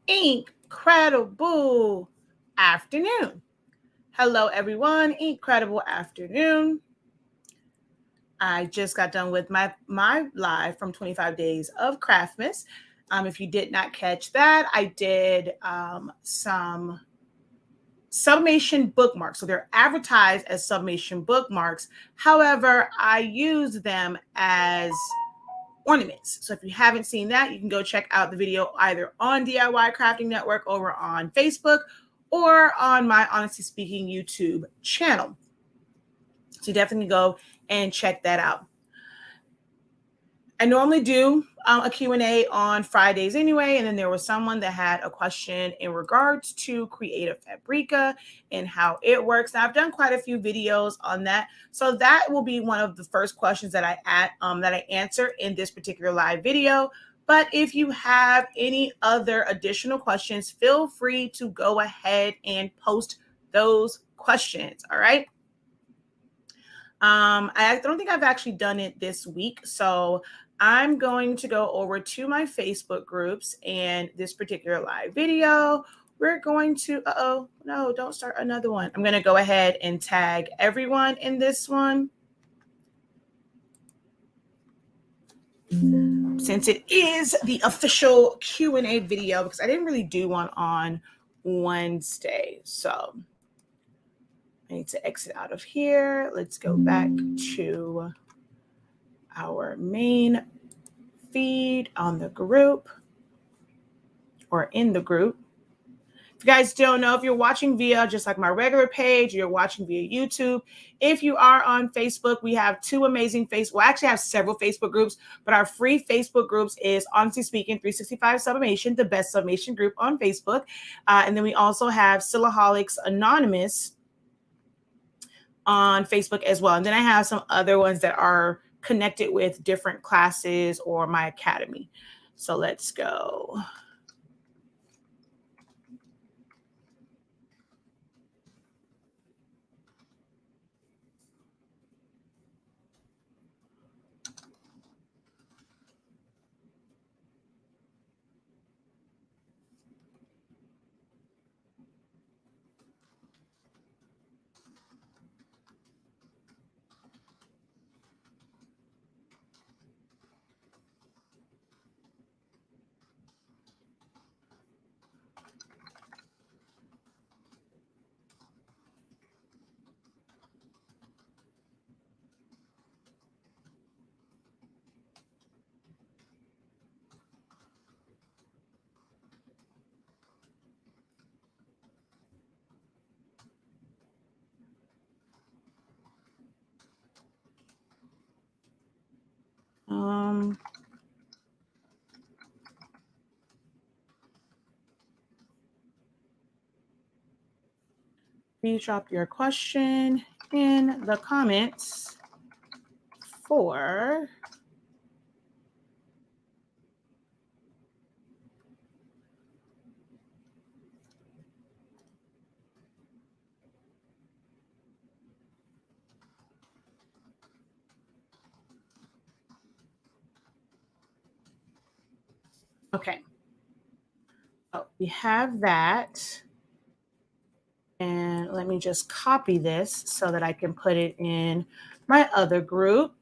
Incredible afternoon. Hello, everyone. Incredible afternoon. I just got done with my live from 25 Days of Craftmas. If you did not catch that, I did some Sublimation bookmarks. So they're advertised as Sublimation bookmarks. However, I use them as ornaments. So if you haven't seen that, you can go check out the video either on DIY Crafting Network over on Facebook or on my Honestly Speaking YouTube channel. So definitely go and check that out. I normally do a Q&A on Fridays anyway, and then there was someone that had a question in regards to Creative Fabrica and how it works. Now, I've done quite a few videos on that, so that will be one of the first questions that I answer in this particular live video. But if you have any other additional questions, feel free to go ahead and post those questions. All right. I don't think I've actually done it this week, so I'm going to go over to my Facebook groups, and this particular live video, we're going to, no, don't start another one. I'm going to go ahead and tag everyone in this one, since it is the official Q&A video, because I didn't really do one on Wednesday. So I need to exit out of here. Let's go back to our main feed on the group, or in the group. If you guys don't know, if you're watching via just like my regular page, you're watching via YouTube. If you are on Facebook, we have two amazing we actually have several Facebook groups, but our free Facebook groups is Honestly Speaking 365 Sublimation, the best sublimation group on Facebook. And then we also have Silaholics Anonymous on Facebook as well. And then I have some other ones that are connected with different classes or my academy. So let's go. Please drop your question in the comments for okay. Oh, we have that. And let me just copy this so that I can put it in my other group.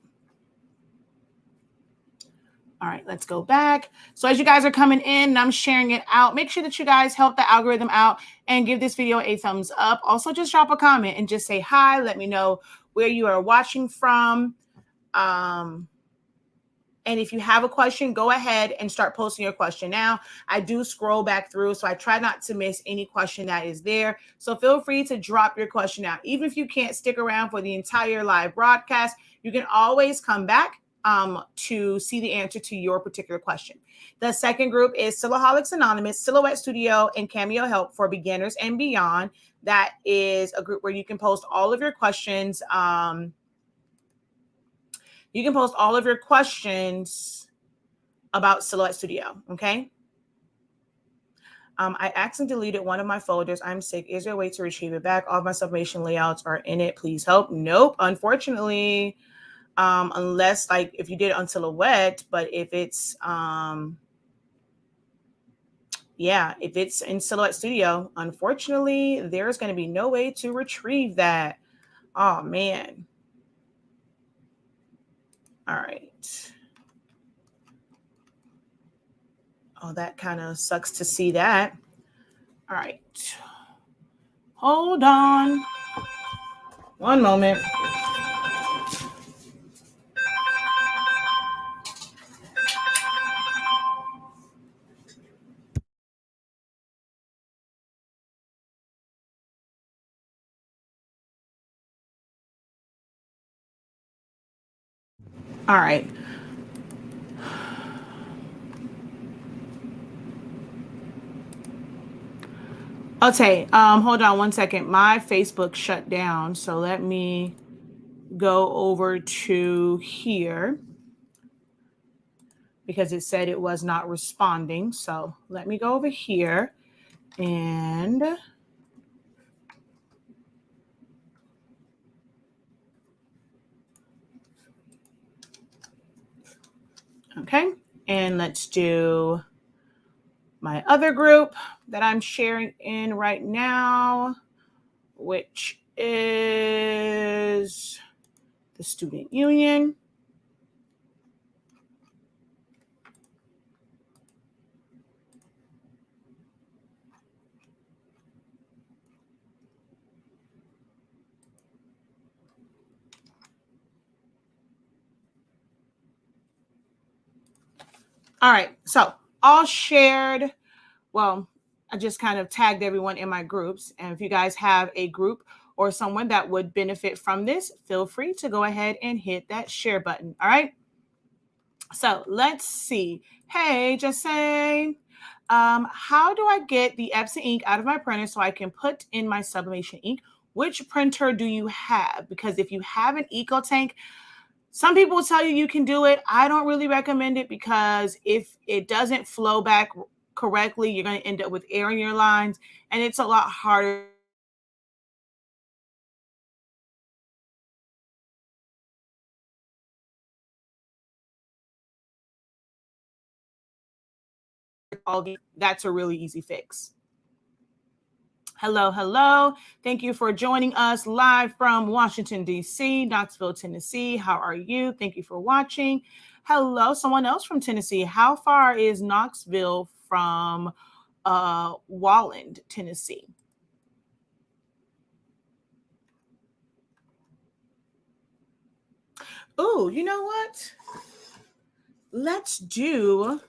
All right, let's go back. So as you guys are coming in and I'm sharing it out, make sure that you guys help the algorithm out and give this video a thumbs up. Also, just drop a comment and just say hi. Let me know where you are watching from. And if you have a question, go ahead and start posting your question now. I do scroll back through, so I try not to miss any question that is there. So feel free to drop your question out. Even if you can't stick around for the entire live broadcast, you can always come back to see the answer to your particular question. The second group is Silaholics Anonymous, Silhouette Studio, and Cameo Help for Beginners and Beyond. That is a group where you can post all of your questions. You can post all of your questions about Silhouette Studio, okay? I accidentally deleted one of my folders. I'm sick. Is there a way to retrieve it back? All of my sublimation layouts are in it. Please help. Nope, unfortunately, unless like if you did it on Silhouette, but if it's yeah, if it's in Silhouette Studio, unfortunately, there's going to be no way to retrieve that. Oh, man. All right. Oh, that kind of sucks to see that. All right. Hold on. One moment. All right. Okay, hold on one second. My Facebook shut down, so let me go over to here because it said it was not responding. So let me go over here and okay, and let's do my other group that I'm sharing in right now, which is the Student Union. All right, so all shared. Well, I just kind of tagged everyone in my groups. And if you guys have a group or someone that would benefit from this, feel free to go ahead and hit that share button. All right. So let's see. Hey, just saying, how do I get the Epson ink out of my printer so I can put in my sublimation ink? Which printer do you have? Because if you have an EcoTank, some people will tell you you can do it. I don't really recommend it because if it doesn't flow back correctly, you're going to end up with air in your lines, and it's a lot harder. That's a really easy fix. Hello, hello. Thank you for joining us live from Washington, D.C., Knoxville, Tennessee. How are you? Thank you for watching. Hello, someone else from Tennessee. How far is Knoxville from Walland, Tennessee? Oh, you know what? Let's do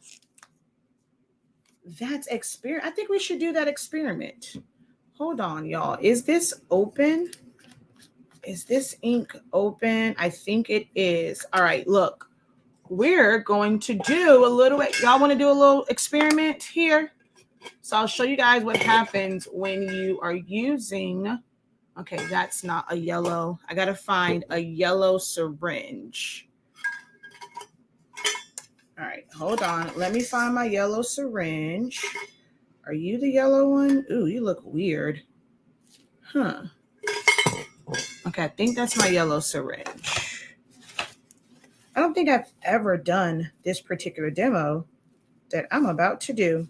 that experiment. I think we should do that experiment. Hold on, y'all. Is this open? Is this ink open? I think it is. All right, look. We're going to do a little, y'all want to do a little experiment here? So I'll show you guys what happens when you are using, okay, that's not a yellow. I got to find a yellow syringe. All right, hold on. Let me find my yellow syringe. Are you the yellow one? Ooh, you look weird. Huh. Okay, I think that's my yellow syringe. I don't think I've ever done this particular demo that I'm about to do.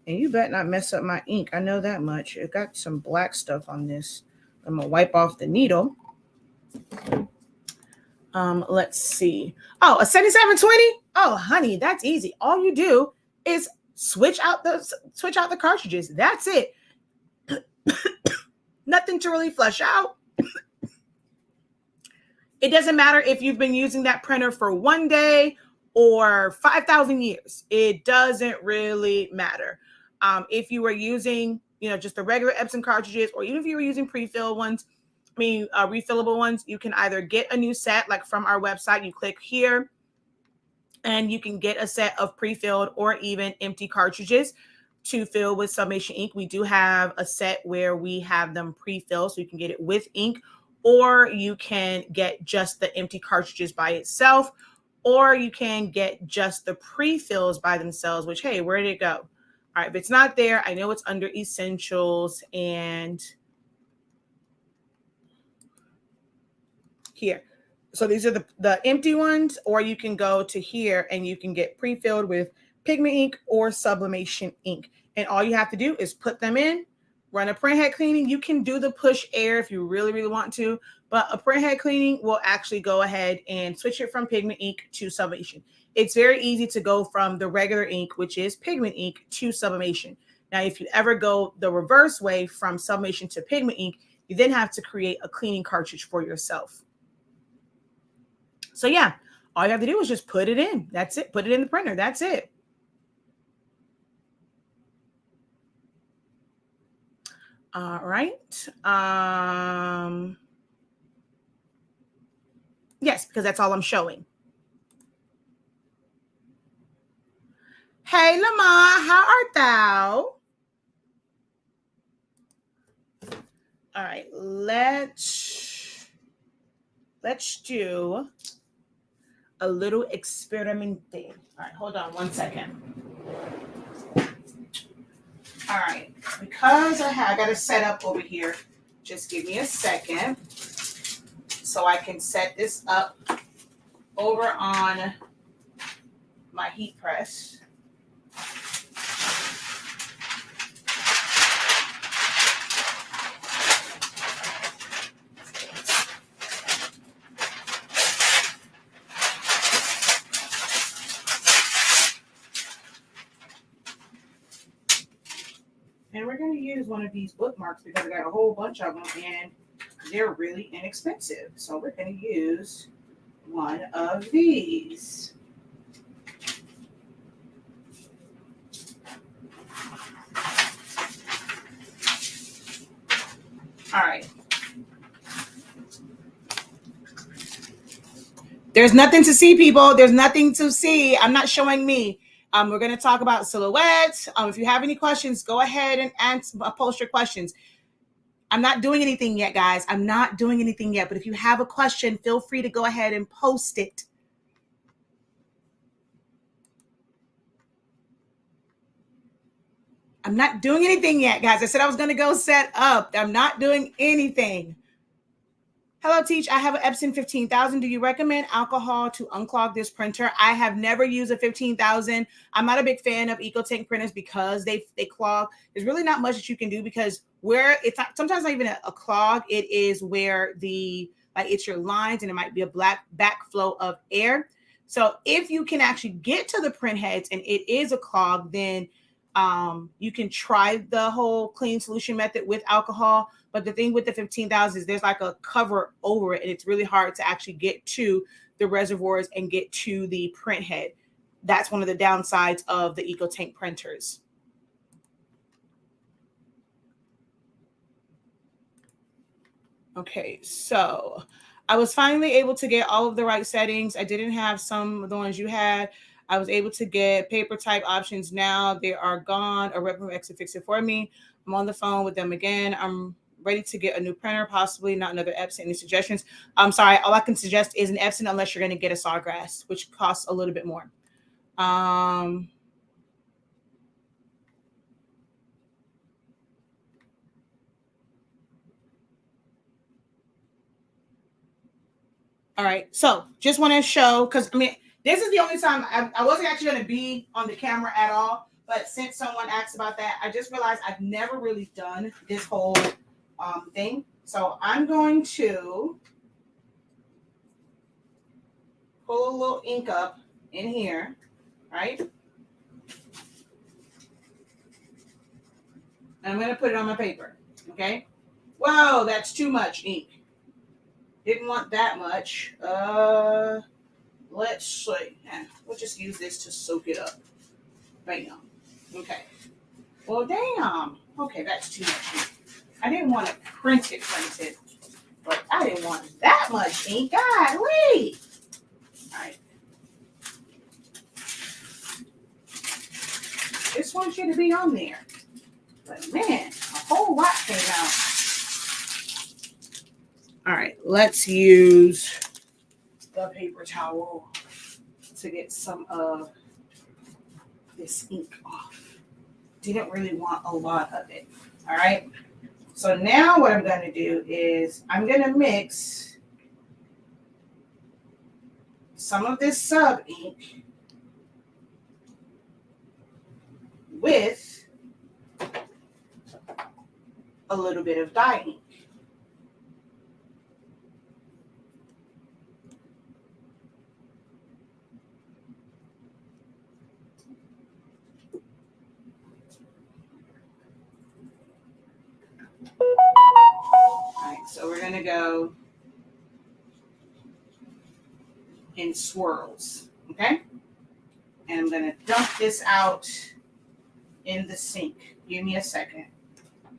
And you better not mess up my ink. I know that much. It got some black stuff on this. I'm going to wipe off the needle. Let's see. Oh, a 7720? Oh, honey, that's easy. All you do is switch out the cartridges. That's it. Nothing to really flush out. It doesn't matter if you've been using that printer for 1 day or 5,000 years. It doesn't really matter. If you were using, just the regular Epson cartridges, or even if you were using pre-filled ones, refillable ones, you can either get a new set, like from our website. You click here, and you can get a set of pre-filled or even empty cartridges to fill with Sublimation ink. We do have a set where we have them pre-filled, so you can get it with ink, or you can get just the empty cartridges by itself, or you can get just the pre-fills by themselves, which, hey, where did it go? All right, if it's not there, I know it's under Essentials and here. So these are the empty ones, or you can go to here and you can get pre-filled with pigment ink or sublimation ink. And all you have to do is put them in, run a printhead cleaning. You can do the push air if you really, really want to, but a printhead cleaning will actually go ahead and switch it from pigment ink to sublimation. It's very easy to go from the regular ink, which is pigment ink, to sublimation. Now, if you ever go the reverse way from sublimation to pigment ink, you then have to create a cleaning cartridge for yourself. So yeah, all you have to do is just put it in. That's it. Put it in the printer. That's it. All right. Yes, because that's all I'm showing. Hey, Lamar, how art thou? All right, let's do a little experimenting. All right, hold on 1 second. All right, because I got to set up over here, just give me a second so I can set this up over on my heat press. And we're going to use one of these bookmarks because I got a whole bunch of them and they're really inexpensive. So we're going to use one of these. All right. There's nothing to see, people. There's nothing to see. I'm not showing me. We're going to talk about silhouettes. If you have any questions, go ahead and post your questions. I'm not doing anything yet, guys. I'm not doing anything yet. But if you have a question, feel free to go ahead and post it. I'm not doing anything yet, guys. I said I was going to go set up. I'm not doing anything. Hello, Teach. I have an Epson 15,000. Do you recommend alcohol to unclog this printer? I have never used a 15,000. I'm not a big fan of EcoTank printers because they clog. There's really not much that you can do because where it's not, sometimes not even a clog. It is where it's your lines and it might be a black backflow of air. So if you can actually get to the print heads and it is a clog, then you can try the whole clean solution method with alcohol. But the thing with the 15,000 is there's like a cover over it, and it's really hard to actually get to the reservoirs and get to the print head. That's one of the downsides of the EcoTank printers. Okay, so I was finally able to get all of the right settings. I didn't have some of the ones you had. I was able to get paper type options. Now they are gone. A rep from X to fix it for me. I'm on the phone with them again. I'm ready to get a new printer, possibly not another Epson. Any suggestions? I'm sorry. All I can suggest is an Epson unless you're going to get a Sawgrass, which costs a little bit more. All right. So just want to show, because I mean, this is the only time I wasn't actually going to be on the camera at all. But since someone asked about that, I just realized I've never really done this whole thing. So I'm going to pull a little ink up in here, right? And I'm going to put it on my paper, okay? Whoa, that's too much ink. Didn't want that much. Let's see. We'll just use this to soak it up. Bam. Okay. Well, damn. Okay, that's too much ink. I didn't want to print it, but I didn't want that much ink. Golly. All right. Just want you to be on there. But man, a whole lot came out. All right, let's use the paper towel to get some of this ink off. Didn't really want a lot of it. All right. So now what I'm going to do is I'm going to mix some of this sub ink with a little bit of dye ink. All right, so we're going to go in swirls, okay? And I'm going to dump this out in the sink. Give me a second.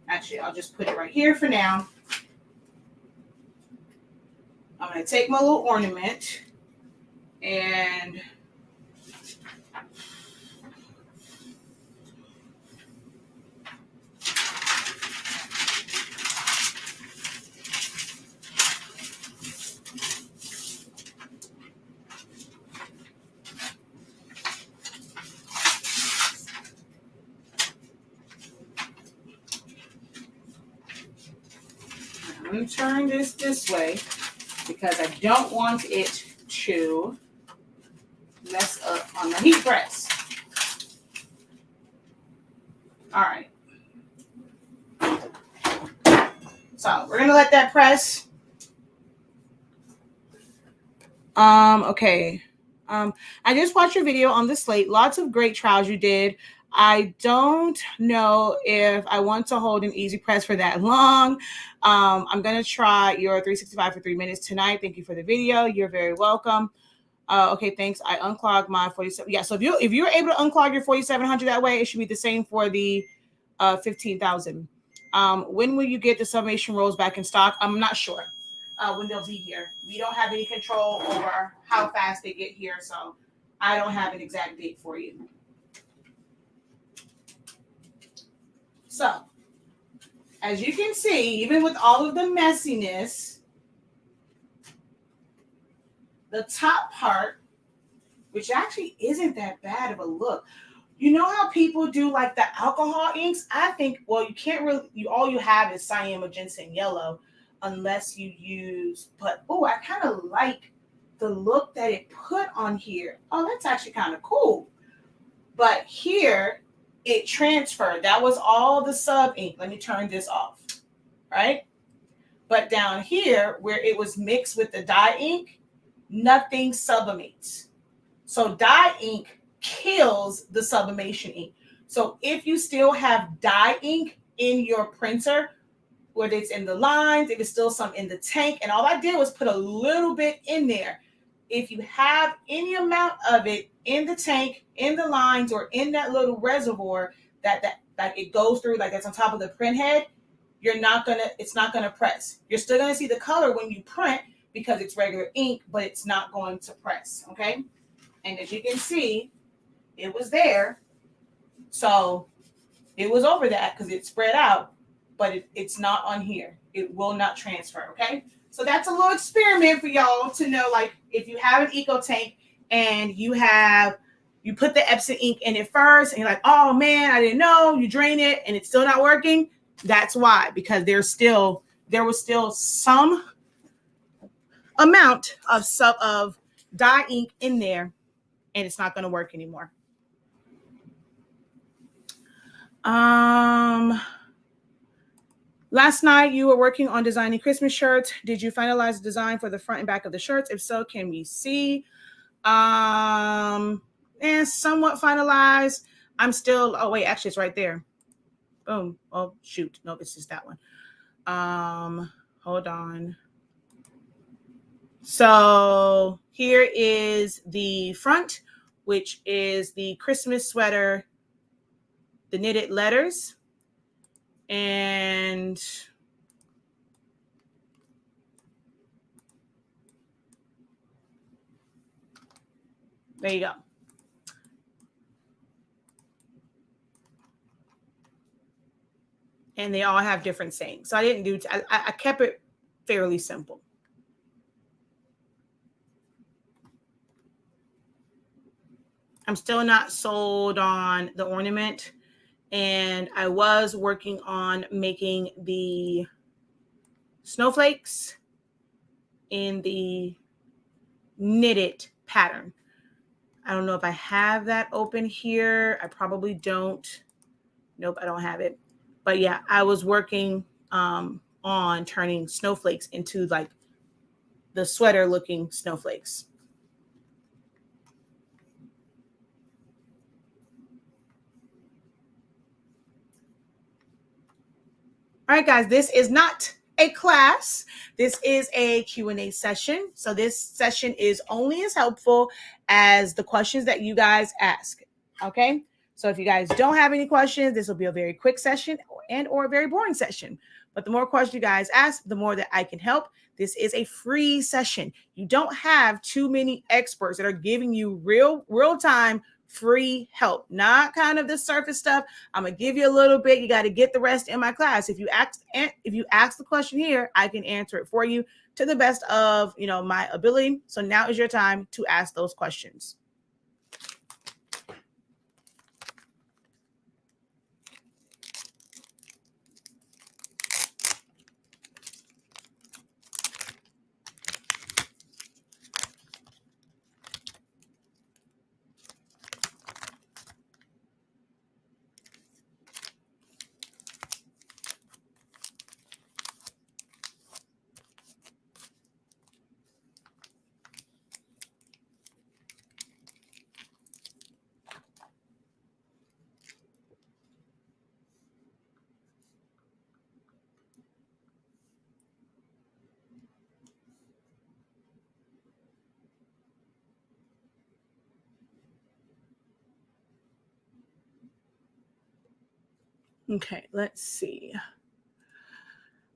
Actually, I'll just put it right here for now. I'm going to take my little ornament and I'm going to turn this way because I don't want it to mess up on the heat press. All right. So we're going to let that press. Okay. I just watched your video on the slate. Lots of great trials you did. I don't know if I want to hold an easy press for that long. I'm going to try your 365 for 3 minutes tonight. Thank you for the video. You're very welcome. Okay, thanks. I unclogged my 47. Yeah, so if you're able to unclog your 4700 that way, it should be the same for the 15,000. When will you get the sublimation rolls back in stock? I'm not sure when they'll be here. We don't have any control over how fast they get here, so I don't have an exact date for you. So, as you can see, even with all of the messiness, the top part, which actually isn't that bad of a look. You know how people do like the alcohol inks? I think, well, you can't really, all you have is cyan, magenta, and yellow unless you use, but, oh, I kind of like the look that it put on here. Oh, that's actually kind of cool. But here, it transferred. That was all the sub ink. Let me turn this off, right? But down here, where it was mixed with the dye ink, nothing sublimates. So dye ink kills the sublimation ink. So if you still have dye ink in your printer, whether it's in the lines, if it's still some in the tank, and all I did was put a little bit in there. If you have any amount of it in the tank, in the lines, or in that little reservoir that it goes through, like that's on top of the print head, it's not gonna press. You're still gonna see the color when you print because it's regular ink, but it's not going to press, okay? And as you can see, it was there. So it was over that because it spread out, but it's not on here. It will not transfer, okay? So that's a little experiment for y'all to know, like if you have an eco tank and you put the Epson ink in it first and you're like, oh man, I didn't know, you drain it and it's still not working. That's why, because there was still some amount of dye ink in there and it's not going to work anymore. Last night you were working on designing Christmas shirts. Did you finalize the design for the front and back of the shirts? If so, can we see? And somewhat finalized. I'm still, oh wait, actually it's right there. Boom. Oh shoot. No, this is that one. Hold on. So here is the front, which is the Christmas sweater, the knitted letters. And there you go. And they all have different sayings. So I didn't do, I kept it fairly simple. I'm still not sold on the ornament. And I was working on making the snowflakes in the knitted pattern. I don't know if I have that open here. I probably don't. Nope, I don't have it. But yeah, I was working on turning snowflakes into like the sweater looking snowflakes. All right, guys, this is not a class. This is a Q&A session. So this session is only as helpful as the questions that you guys ask. Okay. So if you guys don't have any questions, this will be a very quick session or a very boring session. But the more questions you guys ask, the more that I can help. This is a free session. You don't have too many experts that are giving you real time free help, not kind of the surface stuff. I'm gonna give you a little bit. You got to get the rest in my class. If you ask the question here, I can answer it for you to the best of my ability. So now is your time to ask those questions. Okay, let's see.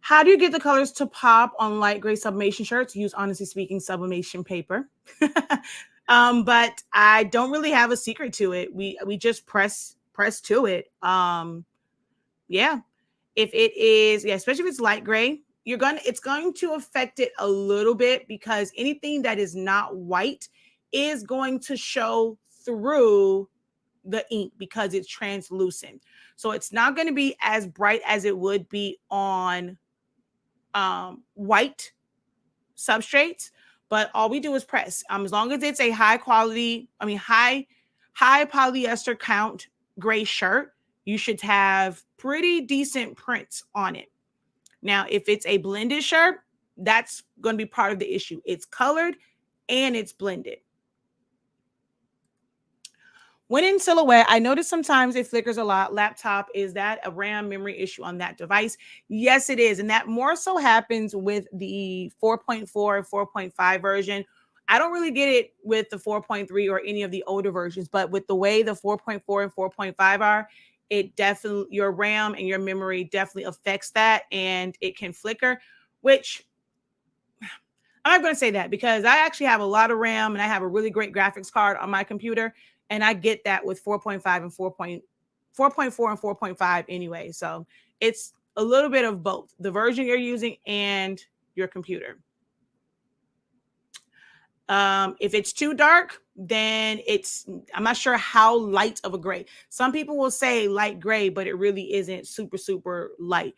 How do you get the colors to pop on light gray sublimation shirts? Use Honestly Speaking sublimation paper. But I don't really have a secret to it. We just press to it. Yeah. If it is, especially if it's light gray, it's going to affect it a little bit because anything that is not white is going to show through the ink because it's translucent. So it's not going to be as bright as it would be on white substrates, but all we do is press. As long as it's a high polyester count gray shirt, you should have pretty decent prints on it. Now, if it's a blended shirt, that's going to be part of the issue. It's colored and it's blended. When in silhouette, I notice sometimes it flickers a lot. Laptop, is that a RAM memory issue on that device? Yes, it is. And that more so happens with the 4.4 and 4.5 version. I don't really get it with the 4.3 or any of the older versions, but with the way the 4.4 and 4.5 are, it definitely, your RAM and your memory definitely affects that, and it can flicker, which I'm not going to say that because I actually have a lot of RAM and I have a really great graphics card on my computer. And I get that with 4.5 and 4.4 and 4.5 anyway. So it's a little bit of both the version you're using and your computer. If it's too dark, then I'm not sure how light of a gray. Some people will say light gray, but it really isn't super, super light.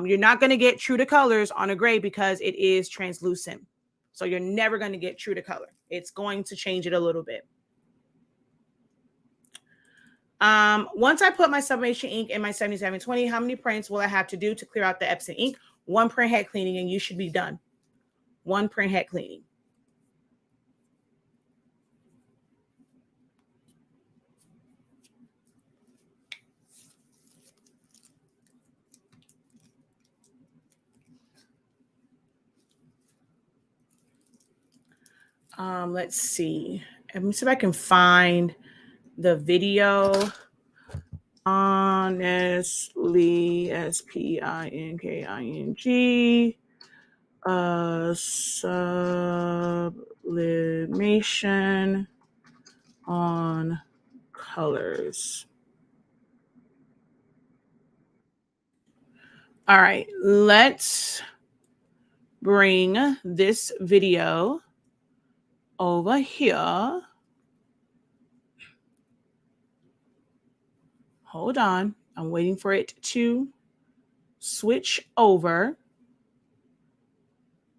You're not going to get true to colors on a gray because it is translucent. So you're never going to get true to color. It's going to change it a little bit. Once I put my sublimation ink in my 7720, how many prints will I have to do to clear out the Epson ink? 1 print head cleaning and you should be done. 1 print head cleaning. Let's see. Let me see if I can find the video. Honestly, SpINKing, sublimation on colors. All right, let's bring this video over here. Hold on. I'm waiting for it to switch over.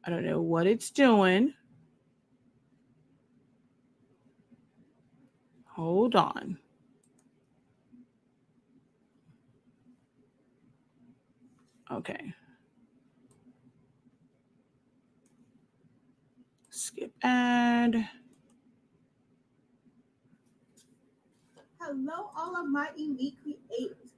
I don't know what it's doing. Hold on. Okay. Skip ad. Hello, all of my elite creators,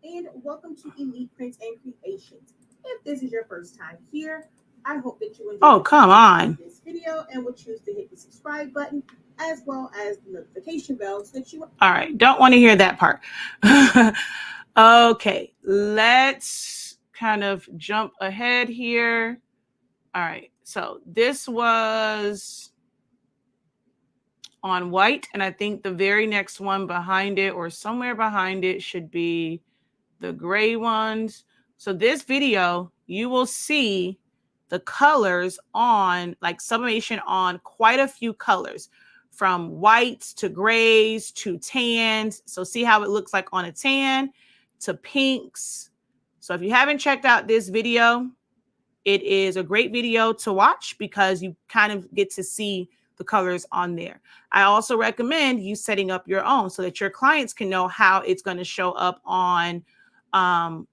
and welcome to Elite Prints and Creations. If this is your first time here, I hope that you enjoy this video and will choose to hit the subscribe button as well as the notification bell so that you... All right, don't want to hear that part. Okay, let's kind of jump ahead here. All right, so this was on white, and I think the very next one behind it or somewhere behind it should be the gray ones. So this video, you will see the colors on, like sublimation on quite a few colors, from whites to grays to tans. So see how it looks like on a tan, to pinks. So if you haven't checked out this video, it is a great video to watch because you kind of get to see the colors on there. I also recommend you setting up your own so that your clients can know how it's going to show up on a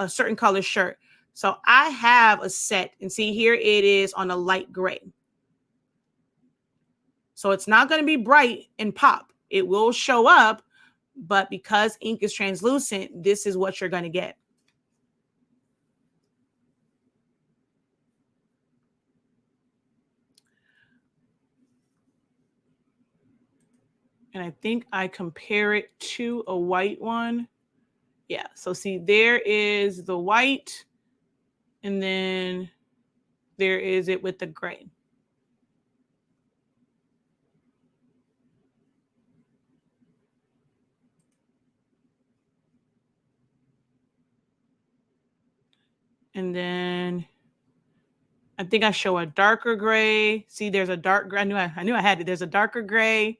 certain color shirt. So I have a set, and see here it is on a light gray. So it's not going to be bright and pop. It will show up, but because ink is translucent, this is what you're going to get. And I think I compare it to a white one. Yeah, so see, there is the white, and then there is it with the gray. And then I think I show a darker gray. See, there's a dark gray. I knew I had it. There's a darker gray.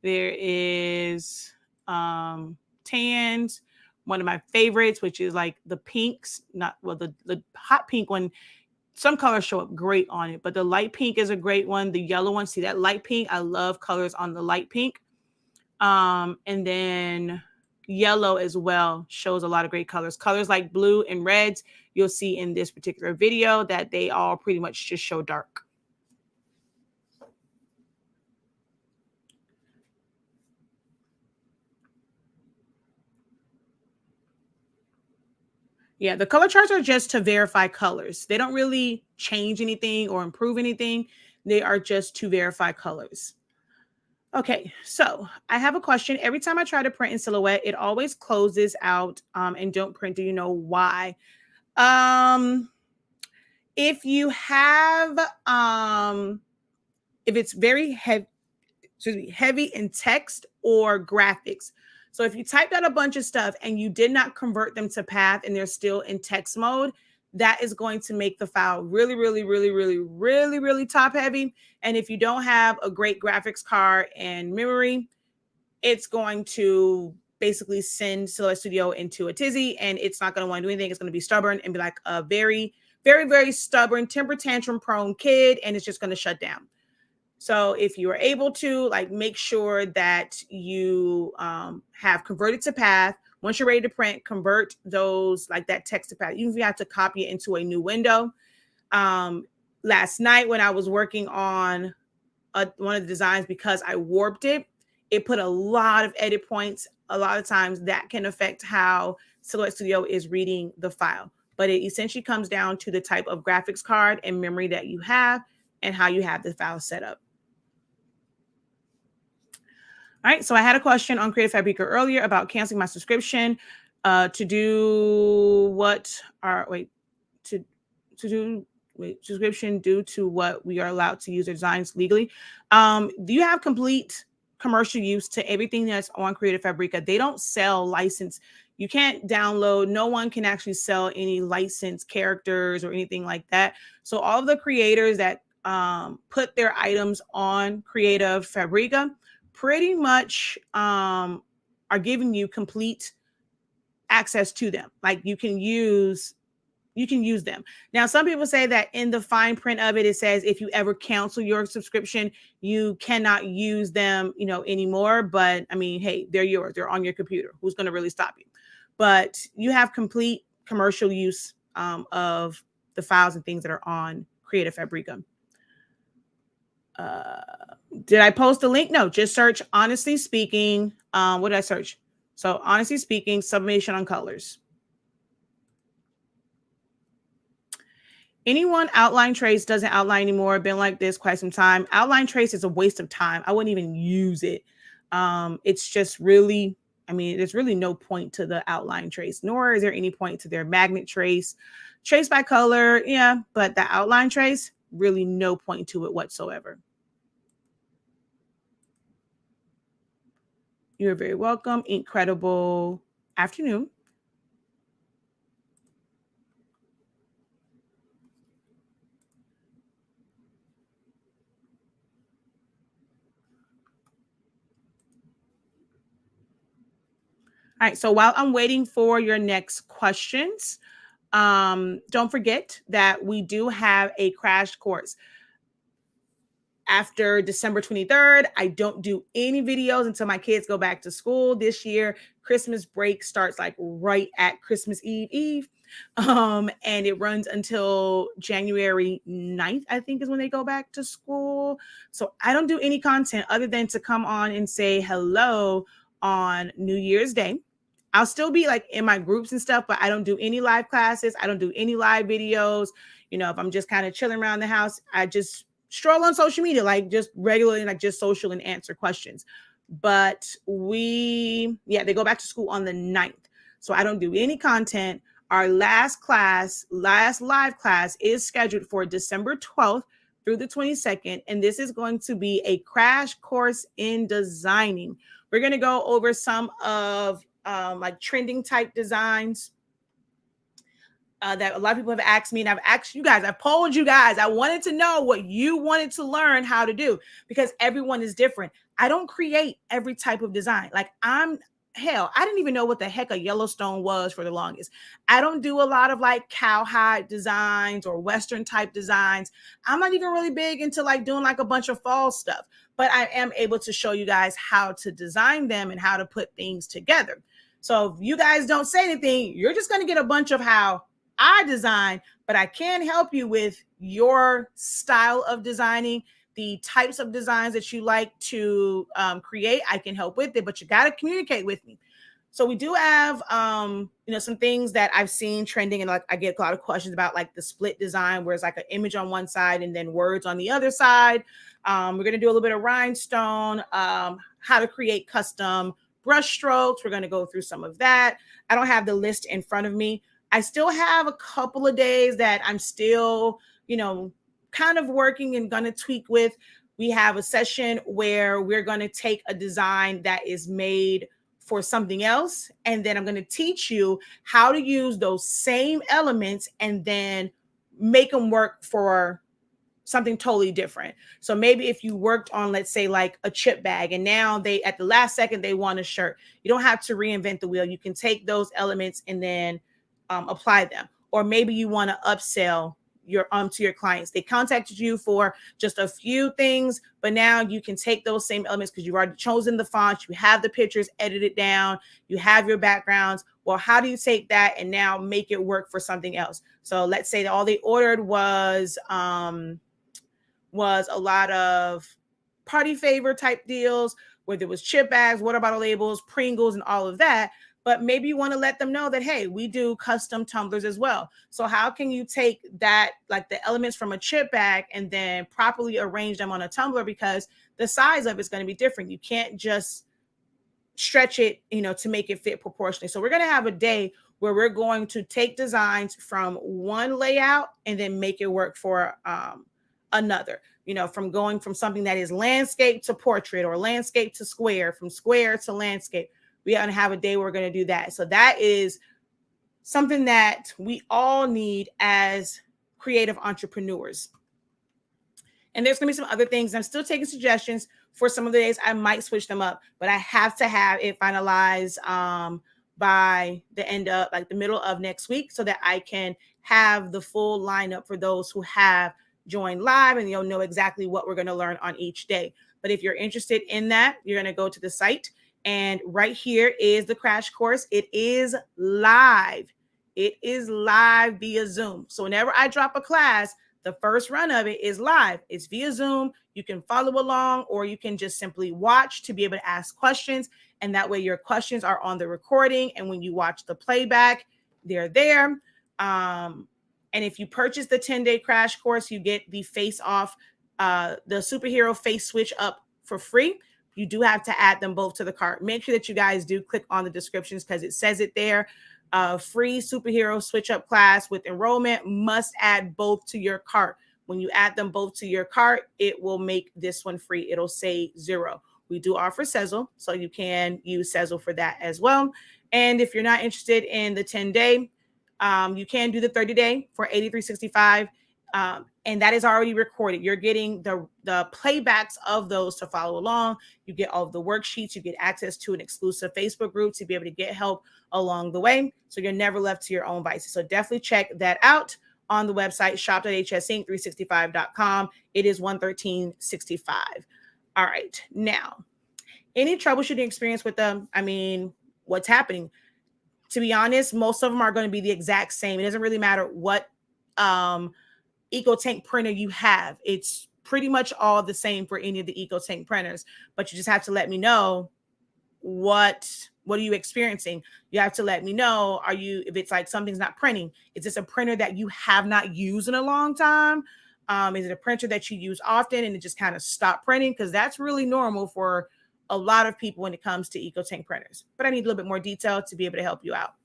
There is tans. One of my favorites, which is like the pinks, the hot pink one. Some colors show up great on it, but the light pink is a great one. The yellow one, see that light pink? I love colors on the light pink. And then yellow as well shows a lot of great colors. Colors like blue and reds, you'll see in this particular video that they all pretty much just show dark. Yeah, the color charts are just to verify colors. They don't really change anything or improve anything. They are just to verify colors. Okay, so I have a question. Every time I try to print in Silhouette, it always closes out and don't print. Do you know why? If you have, if it's very heavy in text or graphics. So if you typed out a bunch of stuff and you did not convert them to path and they're still in text mode, that is going to make the file really, really, really, really, really, really top heavy. And if you don't have a great graphics card and memory, it's going to basically send Silhouette Studio into a tizzy, and it's not going to want to do anything. It's going to be stubborn and be like a very, very, very stubborn, temper tantrum prone kid, and it's just going to shut down. So if you are able to, like, make sure that you have converted to path. Once you're ready to print, convert those, like that text to path. Even if you have to copy it into a new window. Last night when I was working on one of the designs, because I warped it, it put a lot of edit points. A lot of times that can affect how Silhouette Studio is reading the file. But it essentially comes down to the type of graphics card and memory that you have and how you have the file set up. All right, so I had a question on Creative Fabrica earlier about canceling my subscription to do what are subscription due to what we are allowed to use their designs legally. Do you have complete commercial use to everything that's on Creative Fabrica? They don't sell license. You can't download. No one can actually sell any licensed characters or anything like that. So all of the creators that put their items on Creative Fabrica pretty much are giving you complete access to them. Like you can use them. Now, some people say that in the fine print of it, it says if you ever cancel your subscription, you cannot use them, anymore. But I mean, hey, they're yours. They're on your computer. Who's going to really stop you? but you have complete commercial use of the files and things that are on Creative Fabrica. Did I post a link? No, just search Honestly Speaking. What did I search? So Honestly Speaking, Sublimation on Colors. Anyone outline trace doesn't outline anymore. Been like this quite some time. Outline trace is a waste of time. I wouldn't even use it. It's just really, I mean, there's really no point to the outline trace, nor is there any point to their magnet trace. Trace by color, yeah, but the outline trace, really no point to it whatsoever. You're very welcome. Incredible afternoon. All right, so while I'm waiting for your next questions, don't forget that we do have a crash course. After December 23rd, I don't do any videos until my kids go back to school. This year, Christmas break starts like right at Christmas Eve. And it runs until January 9th, I think is when they go back to school. So I don't do any content other than to come on and say hello on New Year's Day. I'll still be like in my groups and stuff, but I don't do any live classes. I don't do any live videos. You know, if I'm just kind of chilling around the house, I just stroll on social media, like just regularly, like just social and answer questions. But they go back to school on the 9th. So I don't do any content. Our last live class is scheduled for December 12th through the 22nd. And this is going to be a crash course in designing. We're going to go over some of like trending type designs that a lot of people have asked me, and I've asked you guys, I polled you guys. I wanted to know what you wanted to learn how to do because everyone is different. I don't create every type of design. Like I didn't even know what the heck a Yellowstone was for the longest. I don't do a lot of like cowhide designs or Western type designs. I'm not even really big into like doing like a bunch of fall stuff, but I am able to show you guys how to design them and how to put things together. So if you guys don't say anything, you're just going to get a bunch of how I design, but I can help you with your style of designing, the types of designs that you like to create. I can help with it, but you got to communicate with me. So we do have, some things that I've seen trending, and like I get a lot of questions about like the split design, where it's like an image on one side and then words on the other side. We're going to do a little bit of rhinestone, how to create custom brush strokes. We're going to go through some of that. I don't have the list in front of me. I still have a couple of days that I'm still, kind of working and going to tweak with. We have a session where we're going to take a design that is made for something else, and then I'm going to teach you how to use those same elements and then make them work for something totally different. So maybe if you worked on, let's say like a chip bag, and now they, at the last second, they want a shirt, you don't have to reinvent the wheel. You can take those elements and then apply them. Or maybe you want to upsell to your clients. They contacted you for just a few things, but now you can take those same elements because you've already chosen the fonts, you have the pictures edited down, you have your backgrounds. Well, how do you take that and now make it work for something else? So let's say that all they ordered was a lot of party favor type deals, whether it was chip bags, water bottle labels, Pringles, and all of that. But maybe you want to let them know that, hey, we do custom tumblers as well. So how can you take that, like the elements from a chip bag, and then properly arrange them on a tumbler, because the size of it's going to be different. You can't just stretch it, to make it fit proportionally. So we're going to have a day where we're going to take designs from one layout and then make it work for another, from going from something that is landscape to portrait, or landscape to square, from square to landscape. We're going to have a day where we're going to do that. So that is something that we all need as creative entrepreneurs. And there's going to be some other things. I'm still taking suggestions for some of the days. I might switch them up, but I have to have it finalized by the end of, like, the middle of next week, so that I can have the full lineup for those who have joined live, and you'll know exactly what we're going to learn on each day. But if you're interested in that, you're going to go to the site And right here is the crash course. It is live. It is live via Zoom. So whenever I drop a class, the first run of it is live. It's via Zoom. You can follow along, or you can just simply watch to be able to ask questions. And that way your questions are on the recording. And when you watch the playback, they're there. And if you purchase the 10-day crash course, you get the face off, the superhero face switch up for free. You do have to add them both to the cart. Make sure that you guys do click on the descriptions because it says it there. Free superhero switch up class with enrollment, must add both to your cart. When you add them both to your cart, it will make this one free. It'll say 0. We do offer Zelle, so you can use Zelle for that as well. And if you're not interested in the 10-day, you can do the 30-day for $83.65. And that is already recorded. You're getting the playbacks of those to follow along. You get all of the worksheets. You get access to an exclusive Facebook group to be able to get help along the way. So you're never left to your own devices. So definitely check that out on the website, shop.hsink365.com. It is $113.65. All right. Now, any troubleshooting experience with them? I mean, what's happening? To be honest, most of them are going to be the exact same. It doesn't really matter what EcoTank printer you have. It's pretty much all the same for any of the EcoTank printers, but you just have to let me know what are you experiencing. You have to let me know, if it's like something's not printing, is this a printer that you have not used in a long time? Is it a printer that you use often and it just kind of stopped printing? Because that's really normal for a lot of people when it comes to EcoTank printers. But I need a little bit more detail to be able to help you out.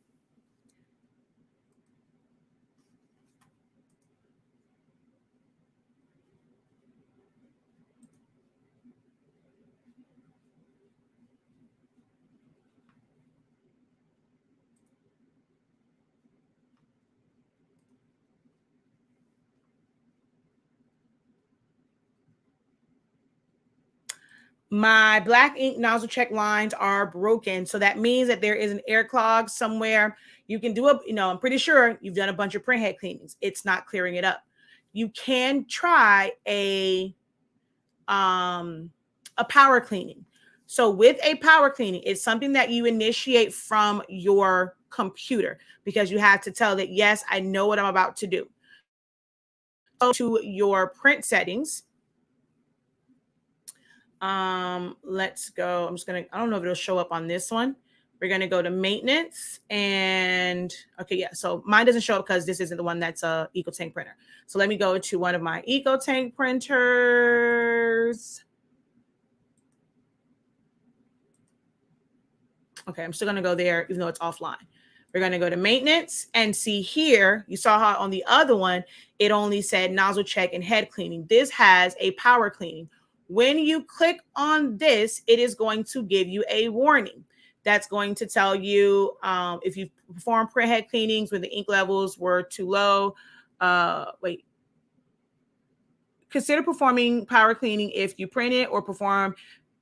My black ink nozzle check lines are broken. So that means that there is an air clog somewhere. You can do I'm pretty sure you've done a bunch of print head cleanings. It's not clearing it up. You can try a power cleaning. So with a power cleaning, it's something that you initiate from your computer because you have to tell that, yes, I know what I'm about to do. Go to your print settings. Let's go. I don't know if it'll show up on this one. We're going to go to maintenance and okay. Yeah. So mine doesn't show up because this isn't the one that's a EcoTank printer. So let me go to one of my EcoTank printers. Okay. I'm still going to go there even though it's offline. We're going to go to maintenance and see here. You saw how on the other one, it only said nozzle check and head cleaning. This has a power cleaning. When you click on this, it is going to give you a warning. That's going to tell you if you perform print head cleanings when the ink levels were too low. Consider performing power cleaning if you print it or perform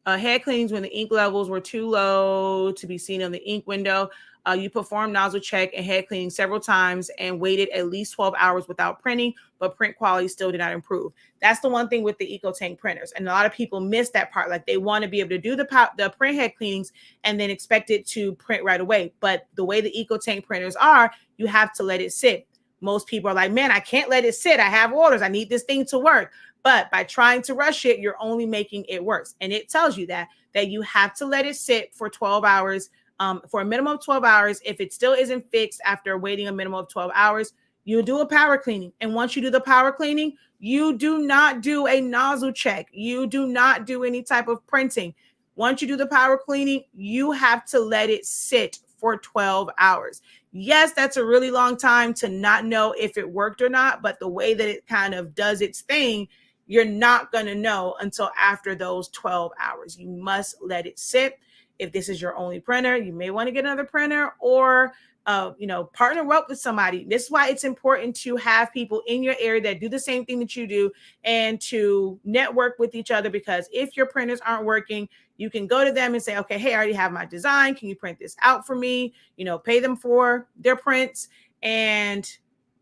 head cleanings when the ink levels were too low to be seen on the ink window. You performed nozzle check and head cleaning several times and waited at least 12 hours without printing, but print quality still did not improve. That's the one thing with the EcoTank printers. And a lot of people miss that part. Like they want to be able to do the print head cleanings and then expect it to print right away. But the way the EcoTank printers are, you have to let it sit. Most people are like, man, I can't let it sit. I have orders. I need this thing to work. But by trying to rush it, you're only making it worse. And it tells you that you have to let it sit for 12 hours, for a minimum of 12 hours. If it still isn't fixed after waiting a minimum of 12 hours, you do a power cleaning. And once you do the power cleaning, you do not do a nozzle check. You do not do any type of printing. Once you do the power cleaning, you have to let it sit for 12 hours. Yes, that's a really long time to not know if it worked or not, but the way that it kind of does its thing, you're not going to know until after those 12 hours. You must let it sit. If this is your only printer, you may want to get another printer or partner up with somebody. This is why it's important to have people in your area that do the same thing that you do and to network with each other, because if your printers aren't working, you can go to them and say, okay, hey, I already have my design. Can you print this out for me? Pay them for their prints and,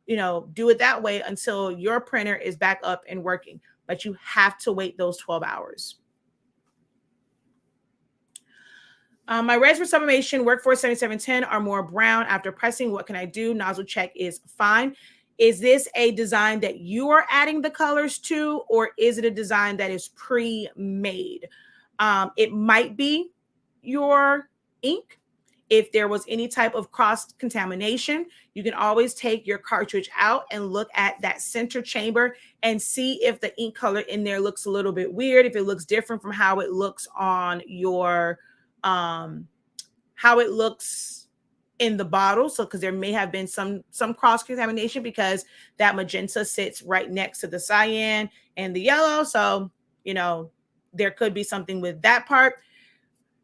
do it that way until your printer is back up and working. But you have to wait those 12 hours. My reds for sublimation, Workforce 7710 are more brown after pressing. What can I do? Nozzle check is fine. Is this a design that you are adding the colors to, or is it a design that is pre-made? It might be your ink. If there was any type of cross-contamination, you can always take your cartridge out and look at that center chamber and see if the ink color in there looks a little bit weird, if it looks different from how it looks on your how it looks in the bottle. So because there may have been some cross contamination because that magenta sits right next to the cyan and the yellow. So, you know, there could be something with that part.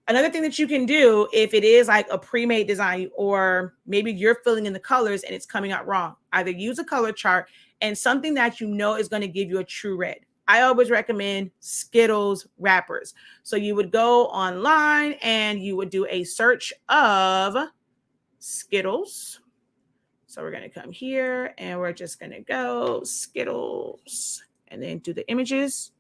Another thing that you can do, if it is like a pre-made design, or maybe you're filling in the colors and it's coming out wrong, either use a color chart and something that you know is going to give you a true red. I always recommend Skittles wrappers. So you would go online and you would do a search of Skittles. So we're going to come here and we're just going to go Skittles and then do the images.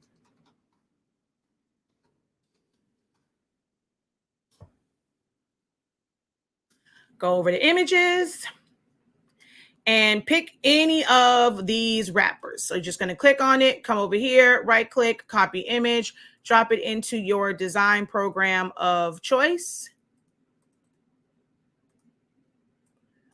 Go over the images and pick any of these wrappers. So you're just going to click on it, come over here, right click, copy image, drop it into your design program of choice.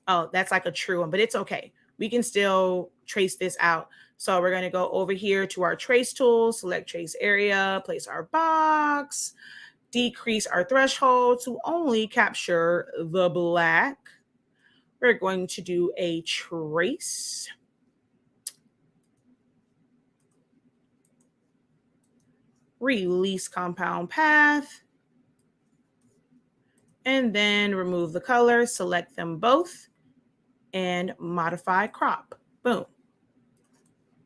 Oh, that's like a true one, but it's okay. We can still trace this out. So we're going to go over here to our trace tool, select trace area, place our box, decrease our threshold to only capture the black. We're going to do a trace. Release compound path. And then remove the color, select them both, and modify crop. Boom.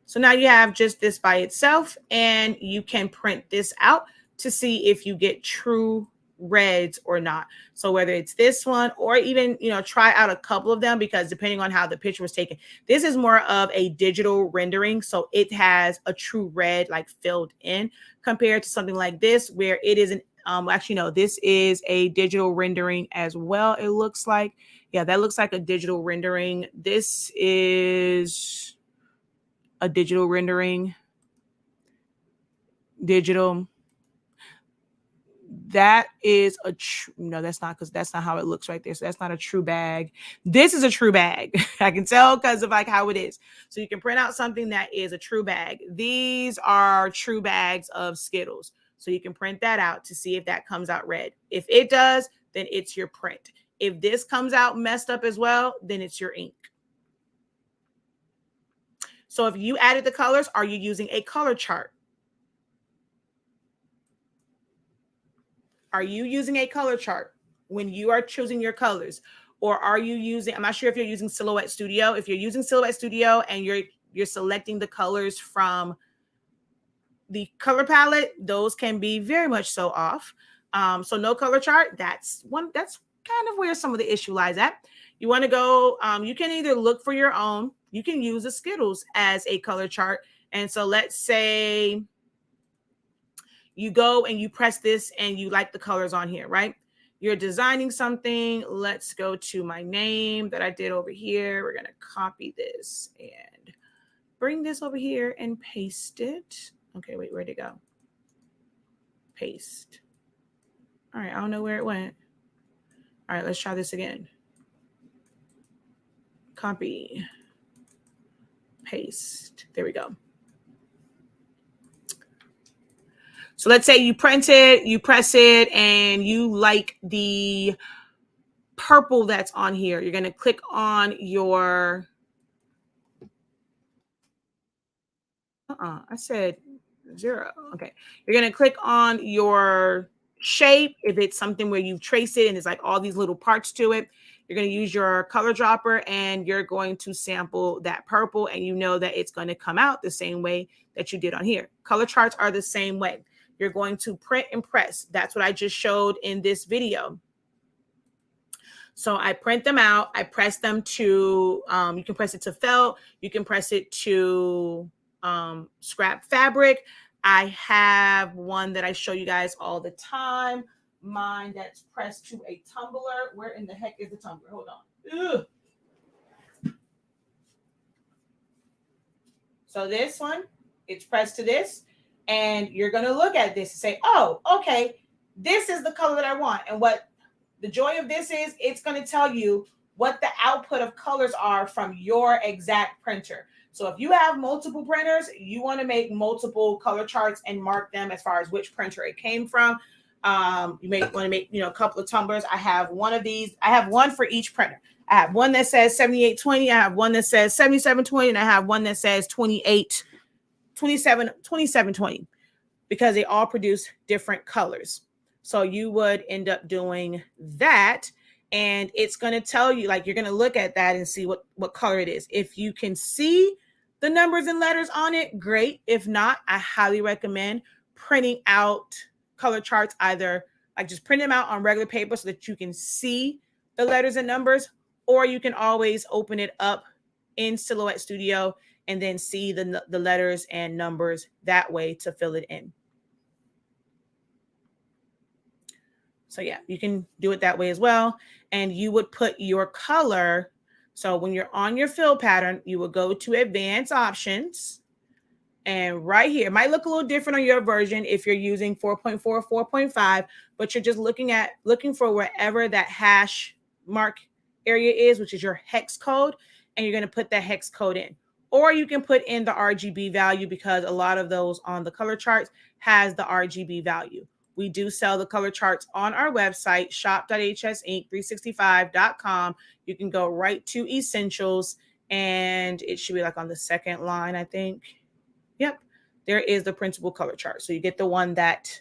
So now you have just this by itself, and you can print this out to see if you get true reds or not. So whether it's this one or even, you know, try out a couple of them, because depending on how the picture was taken, this is more of a digital rendering. So it has a true red like filled in compared to something like this where it isn't. Actually, no, this is a digital rendering as well. It looks like, yeah, that looks like a digital rendering. This is a digital rendering. Digital. That is a no, that's not, because that's not how it looks right there. So that's not a true bag. This is a true bag. I can tell because of like how it is. So you can print out something that is a true bag. These are true bags of Skittles. So you can print that out to see if that comes out red. If it does, then it's your print. If this comes out messed up as well, then it's your ink. So if you added the colors, are you using a color chart? Are you using a color chart when you are choosing your colors? Or are you using, I'm not sure if you're using Silhouette Studio. If you're using Silhouette Studio and you're selecting the colors from the color palette, those can be very much so off. So no color chart, that's kind of where some of the issue lies at. You want to go, you can either look for your own, you can use the Skittles as a color chart. And so let's say you go and you press this and you like the colors on here, right? You're designing something. Let's go to my name that I did over here. We're going to copy this and bring this over here and paste it. Okay, wait, where'd it go? Paste. All right, I don't know where it went. All right, let's try this again. Copy, paste. There we go. So let's say you print it, you press it, and you like the purple that's on here. You're going to click on your, I said 0. Okay. You're going to click on your shape. If it's something where you trace it and it's like all these little parts to it, you're going to use your color dropper and you're going to sample that purple, and you know that it's going to come out the same way that you did on here. Color charts are the same way. You're going to print and press. That's what I just showed in this video. So I print them out. I press them to, you can press it to felt. You can press it to scrap fabric. I have one that I show you guys all the time. mine that's pressed to a tumbler. Where in the heck is the tumbler? Hold on. Ugh. So this one, it's pressed to this, and you're going to look at this and say, oh, okay, this is the color that I want. And what the joy of this is, it's going to tell you what the output of colors are from your exact printer. So if you have multiple printers, you want to make multiple color charts and mark them as far as which printer it came from. You may want to make, a couple of tumblers. I have one of these. I have one for each printer. I have one that says 7820. I have one that says 7720, and I have one that says 2720, because they all produce different colors. So you would end up doing that, and it's going to tell you, like, you're going to look at that and see what color it is. If you can see the numbers and letters on it, great. If not, I highly recommend printing out color charts, either like just print them out on regular paper so that you can see the letters and numbers, or you can always open it up in Silhouette Studio and then see the letters and numbers that way to fill it in. So yeah, you can do it that way as well. And you would put your color. So when you're on your fill pattern, you would go to advanced options. And right here, it might look a little different on your version if you're using 4.4 or 4.5, but you're just looking for wherever that hash mark area is, which is your hex code, and you're going to put that hex code in. Or you can put in the RGB value, because a lot of those on the color charts has the RGB value. We do sell the color charts on our website, shop.hsink365.com. You can go right to Essentials, and it should be like on the second line, I think. Yep, there is the printable color chart. So you get the one that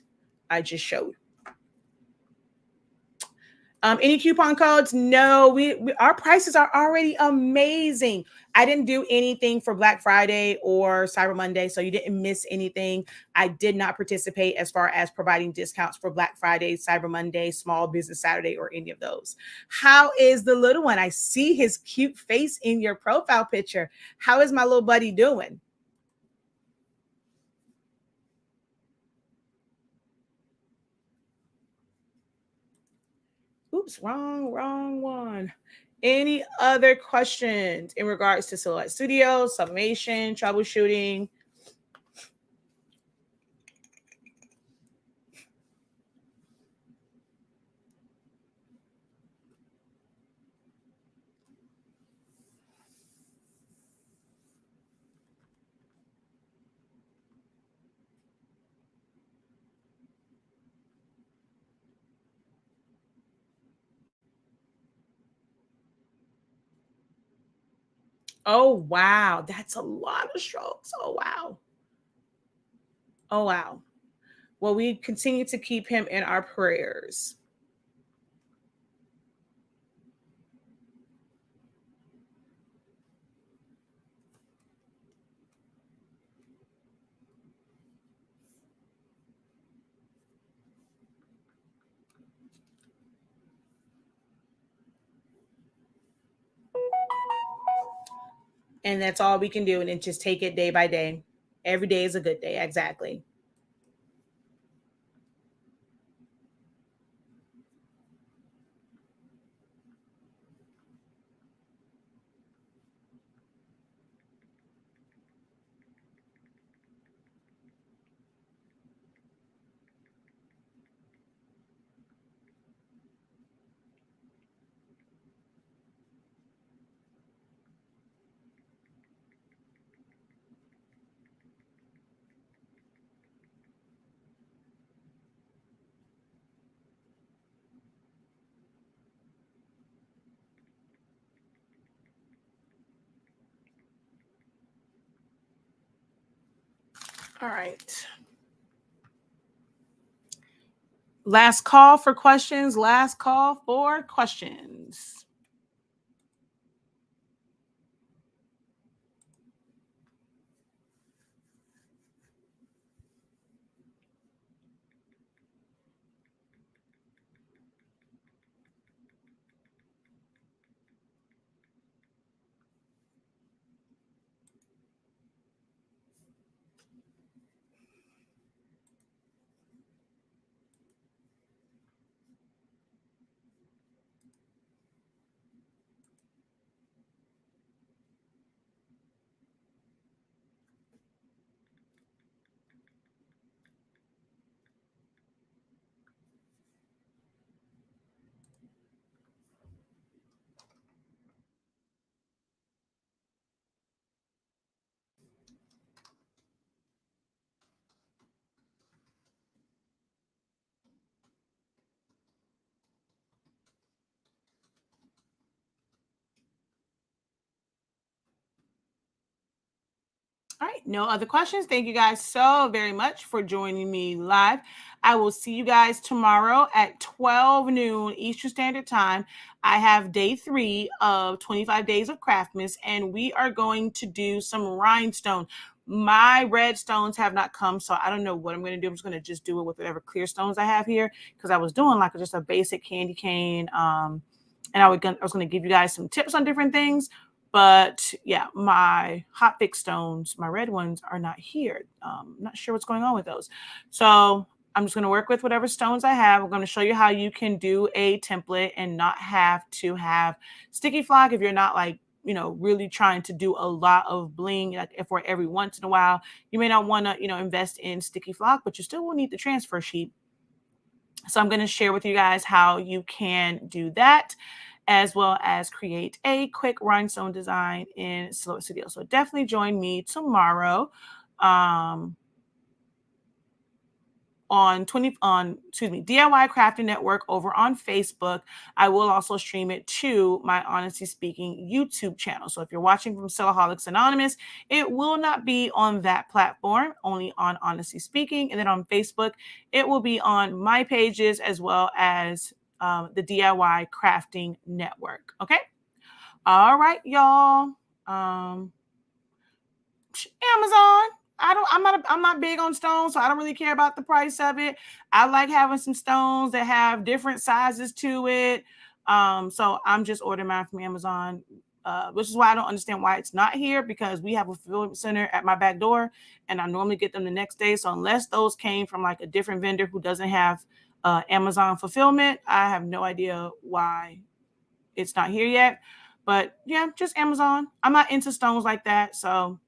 I just showed. Any coupon codes? No, our prices are already amazing. I didn't do anything for Black Friday or Cyber Monday, so you didn't miss anything. I did not participate as far as providing discounts for Black Friday, Cyber Monday, Small Business Saturday, or any of those. How is the little one? I see his cute face in your profile picture. How is my little buddy doing? Oops, wrong one. Any other questions in regards to Silhouette Studio, Sublimation, troubleshooting? Oh, wow. That's a lot of strokes. Oh, wow. Oh, wow. Well, we continue to keep him in our prayers. And that's all we can do. And then just take it day by day. Every day is a good day. Exactly. All right. Last call for questions. Last call for questions. All right, no other questions. Thank you guys so very much for joining me live. I will see you guys tomorrow at 12 noon Eastern Standard Time. I have day 3 of 25 days of Craftmas, and we are going to do some rhinestone. My red stones have not come, so I don't know what I'm going to do. I'm just going to just do it with whatever clear stones I have here, because I was doing like just a basic candy cane. And I was going to give you guys some tips on different things. But yeah, my hot fix stones, my red ones, are not here. Not sure what's going on with those. So I'm just going to work with whatever stones I have. I'm going to show you how you can do a template and not have to have sticky flock if you're not like, really trying to do a lot of bling. Like if for every once in a while, you may not want to, invest in sticky flock, but you still will need the transfer sheet. So I'm going to share with you guys how you can do that, as well as create a quick rhinestone design in Silhouette Studio. So definitely join me tomorrow on DIY Crafting Network over on Facebook. I will also stream it to my Honestly Speaking YouTube channel. So if you're watching from Sellaholics Anonymous, it will not be on that platform, only on Honestly Speaking. And then on Facebook, it will be on my pages as well as the DIY Crafting Network. Okay. All right, y'all. Amazon. I'm not big on stones, so I don't really care about the price of it. I like having some stones that have different sizes to it. So I'm just ordering mine from Amazon, which is why I don't understand why it's not here, because we have a fulfillment center at my back door and I normally get them the next day. So unless those came from like a different vendor who doesn't have Amazon fulfillment, I have no idea why it's not here yet. But yeah, just Amazon. I'm not into stones like that, so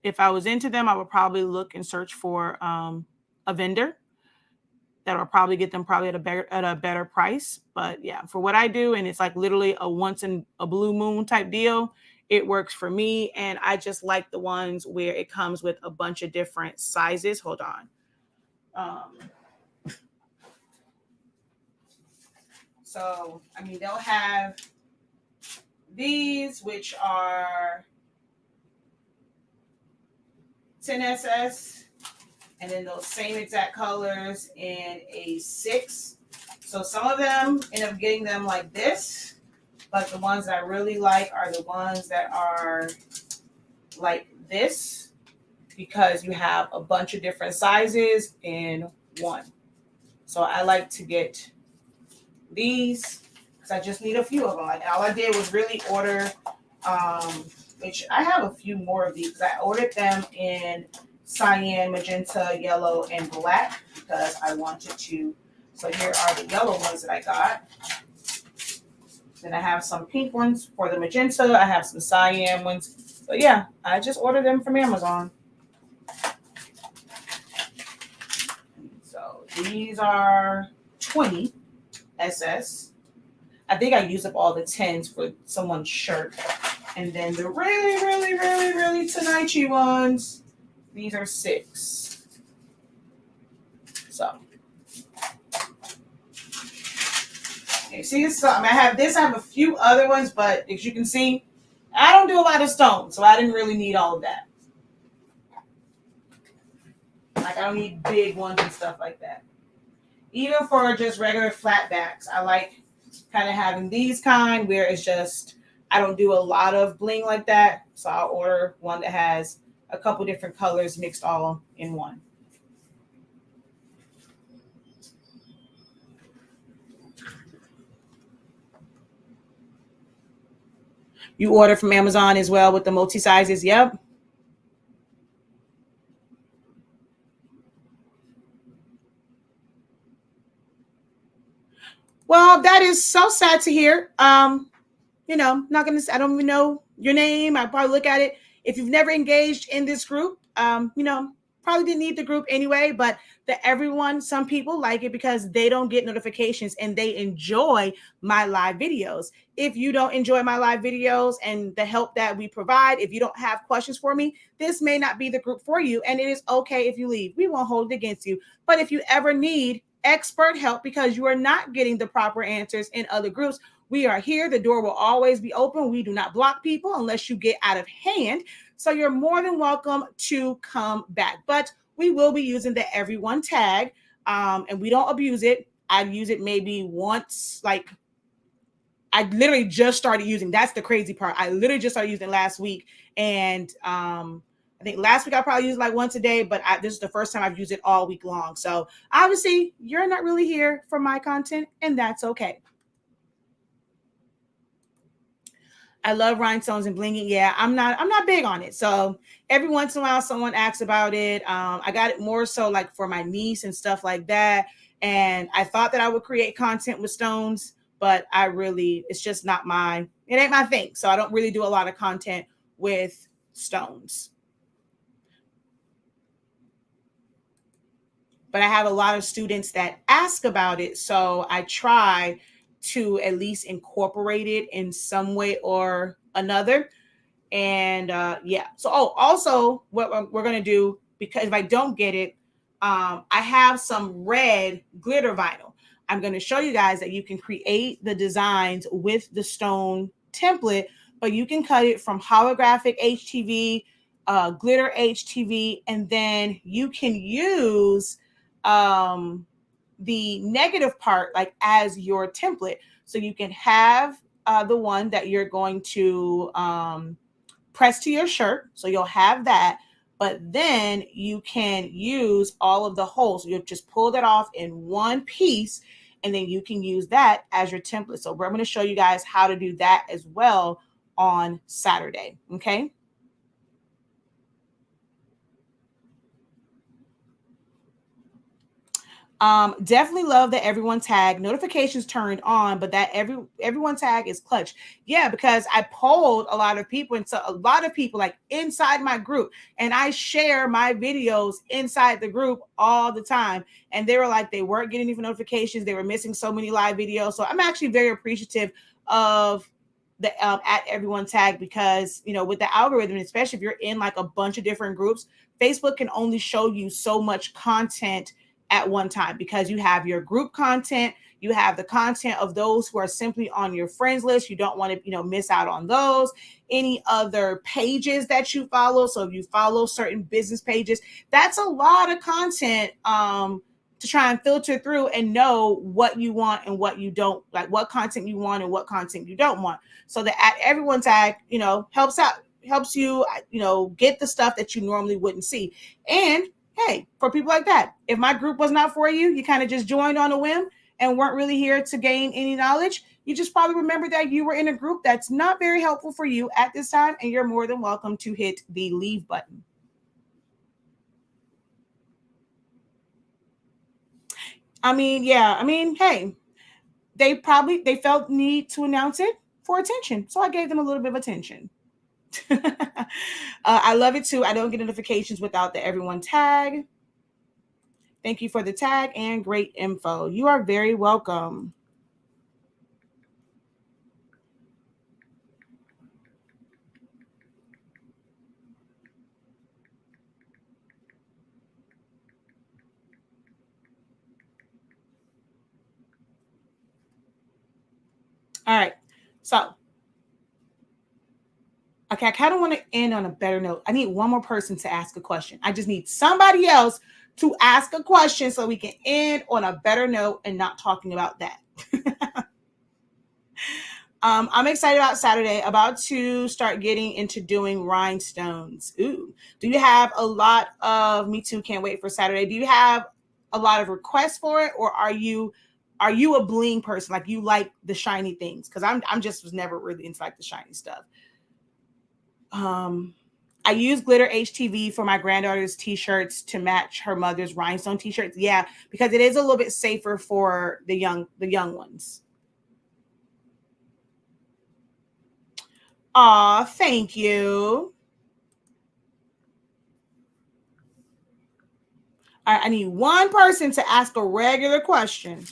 if I was into them, I would probably look and search for a vendor that will probably get them at a better price. But yeah, for what I do, and it's like literally a once in a blue moon type deal, it works for me. And I just like the ones where it comes with a bunch of different sizes. Hold on. So, I mean, they'll have these, which are 10SS, and then those same exact colors in a 6. So some of them end up getting them like this, but the ones that I really like are the ones that are like this, because you have a bunch of different sizes in one. So I like to get these because I just need a few of them. Like all I did was really order, which I have a few more of these because I ordered them in cyan, magenta, yellow, and black because I wanted to. So here are the yellow ones that I got. Then I have some pink ones for the magenta. I have some cyan ones. So yeah, I just ordered them from Amazon. So these are 20 SS. I think I used up all the 10s for someone's shirt. And then the really, really, really, really Tanichi ones, these are 6. So, okay, see this? I have a few other ones, but as you can see, I don't do a lot of stones, so I didn't really need all of that. Like I don't need big ones and stuff like that. Even for just regular flat backs, I like kind of having these kind where it's just, I don't do a lot of bling like that. So I'll order one that has a couple different colors mixed all in one. You order from Amazon as well with the multi-sizes? Yep. Well, that is so sad to hear. I don't even know your name. I probably look at it. If you've never engaged in this group, probably didn't need the group anyway, but some people like it because they don't get notifications and they enjoy my live videos. If you don't enjoy my live videos and the help that we provide, if you don't have questions for me, this may not be the group for you. And it is okay if you leave. We won't hold it against you. But if you ever need expert help because you are not getting the proper answers in other groups, We are here. The door will always be open. We do not block people unless you get out of hand. So you're more than welcome to come back. But we will be using the everyone tag, and we don't abuse it. I use it maybe once, like I literally just started using. That's the crazy part. I literally just started using it last week, and I think last week I probably used like once a day, but this is the first time I've used it all week long. So obviously, you're not really here for my content, and that's okay. I love rhinestones and blinging. Yeah, I'm not big on it. So every once in a while, someone asks about it. I got it more so like for my niece and stuff like that. And I thought that I would create content with stones, but it's just not it ain't my thing. So I don't really do a lot of content with stones. But I have a lot of students that ask about it. So I try to at least incorporate it in some way or another. And so also what we're going to do, because if I don't get it, I have some red glitter vinyl. I'm going to show you guys that you can create the designs with the stone template, but you can cut it from holographic HTV, glitter HTV, and then you can use the negative part like as your template. So you can have the one that you're going to press to your shirt. So you'll have that, but then you can use all of the holes. So you'll just pull that off in one piece, and then you can use that as your template. So we're going to show you guys how to do that as well on Saturday. Okay. Definitely love that everyone tag notifications turned on, but that everyone tag is clutch. Yeah, because I polled a lot of people, and so a lot of people like inside my group, and I share my videos inside the group all the time, and they were like they weren't getting any notifications, they were missing so many live videos. So I'm actually very appreciative of the at everyone tag, because with the algorithm, especially if you're in like a bunch of different groups, Facebook can only show you so much content at one time, because you have your group content, you have the content of those who are simply on your friends list. You don't want to miss out on those, any other pages that you follow. So if you follow certain business pages, that's a lot of content to try and filter through and know what you want and what you don't, like what content you want and what content you don't want. So the at everyone tag helps you get the stuff that you normally wouldn't see. And hey, for people like that, if my group was not for you, you kind of just joined on a whim and weren't really here to gain any knowledge, you just probably remember that you were in a group that's not very helpful for you at this time, and you're more than welcome to hit the leave button. Hey, they felt need to announce it for attention, so I gave them a little bit of attention. I love it too. I don't get notifications without the everyone tag. Thank you for the tag and great info. You are very welcome. All right. So, okay, I kind of want to end on a better note. I need one more person to ask a question. I just need somebody else to ask a question so we can end on a better note and not talking about that. I'm excited about Saturday, about to start getting into doing rhinestones. Ooh, do you have a lot of, me too, can't wait for Saturday. Do you have a lot of requests for it, or are you a bling person? Like you like the shiny things? Because I'm just was never really into like the shiny stuff. I use glitter HTV for my granddaughter's t-shirts to match her mother's rhinestone t-shirts. Yeah, because it is a little bit safer for the young ones. Aw, thank you. All right, I need one person to ask a regular question.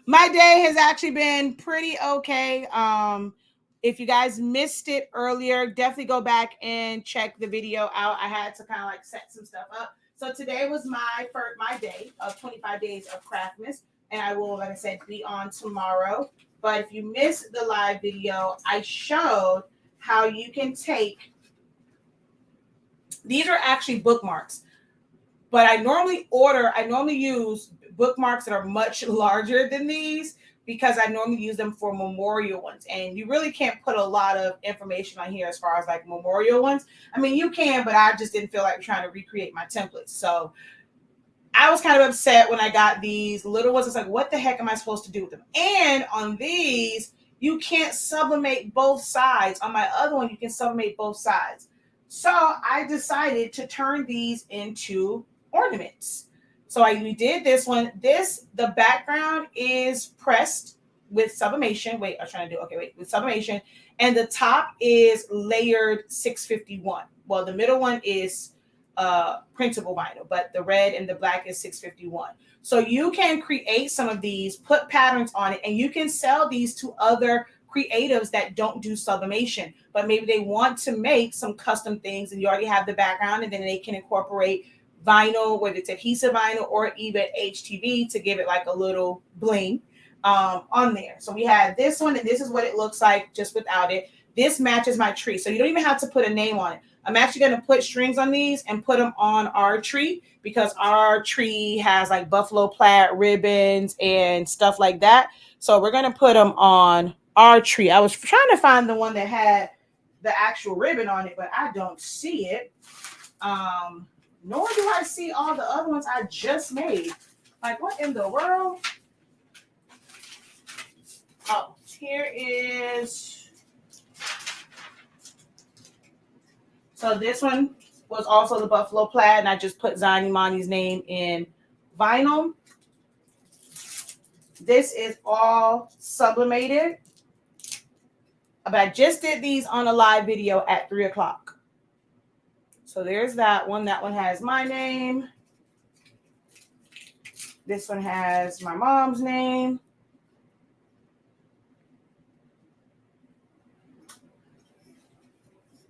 My day has actually been pretty okay. If you guys missed it earlier, definitely go back and check the video out. I had to kind of like set some stuff up. So today was my day of 25 days of Craftmas, and I will, like I said, be on tomorrow. But if you missed the live video, I showed how you can take, these are actually bookmarks, but I normally use bookmarks that are much larger than these because I normally use them for memorial ones. And you really can't put a lot of information on here as far as like memorial ones. I mean, you can, but I just didn't feel like trying to recreate my templates. So I was kind of upset when I got these little ones. It's like, what the heck am I supposed to do with them? And on these, you can't sublimate both sides. On my other one, you can sublimate both sides. So I decided to turn these into ornaments. So we did this one. The background is pressed with sublimation. Wait, I was trying to do, okay, wait, with sublimation. And the top is layered 651. Well, the middle one is printable vinyl, but the red and the black is 651. So you can create some of these, put patterns on it, and you can sell these to other creatives that don't do sublimation, but maybe they want to make some custom things and you already have the background, and then they can incorporate vinyl, whether it's adhesive vinyl or even HTV, to give it like a little bling on there. So we have this one, and this is what it looks like just without it. This matches my tree, so you don't even have to put a name on it. I'm actually going to put strings on these and put them on our tree because our tree has like buffalo plaid ribbons and stuff like that. So we're going to put them on our tree. I was trying to find the one that had the actual ribbon on it, but I don't see it. Nor do I see all the other ones I just made. Like, what in the world? Oh, here is... So this one was also the buffalo plaid, and I just put Zani Mani's name in vinyl. This is all sublimated. But I just did these on a live video at 3 o'clock. So there's that one. That one has my name. This one has my mom's name.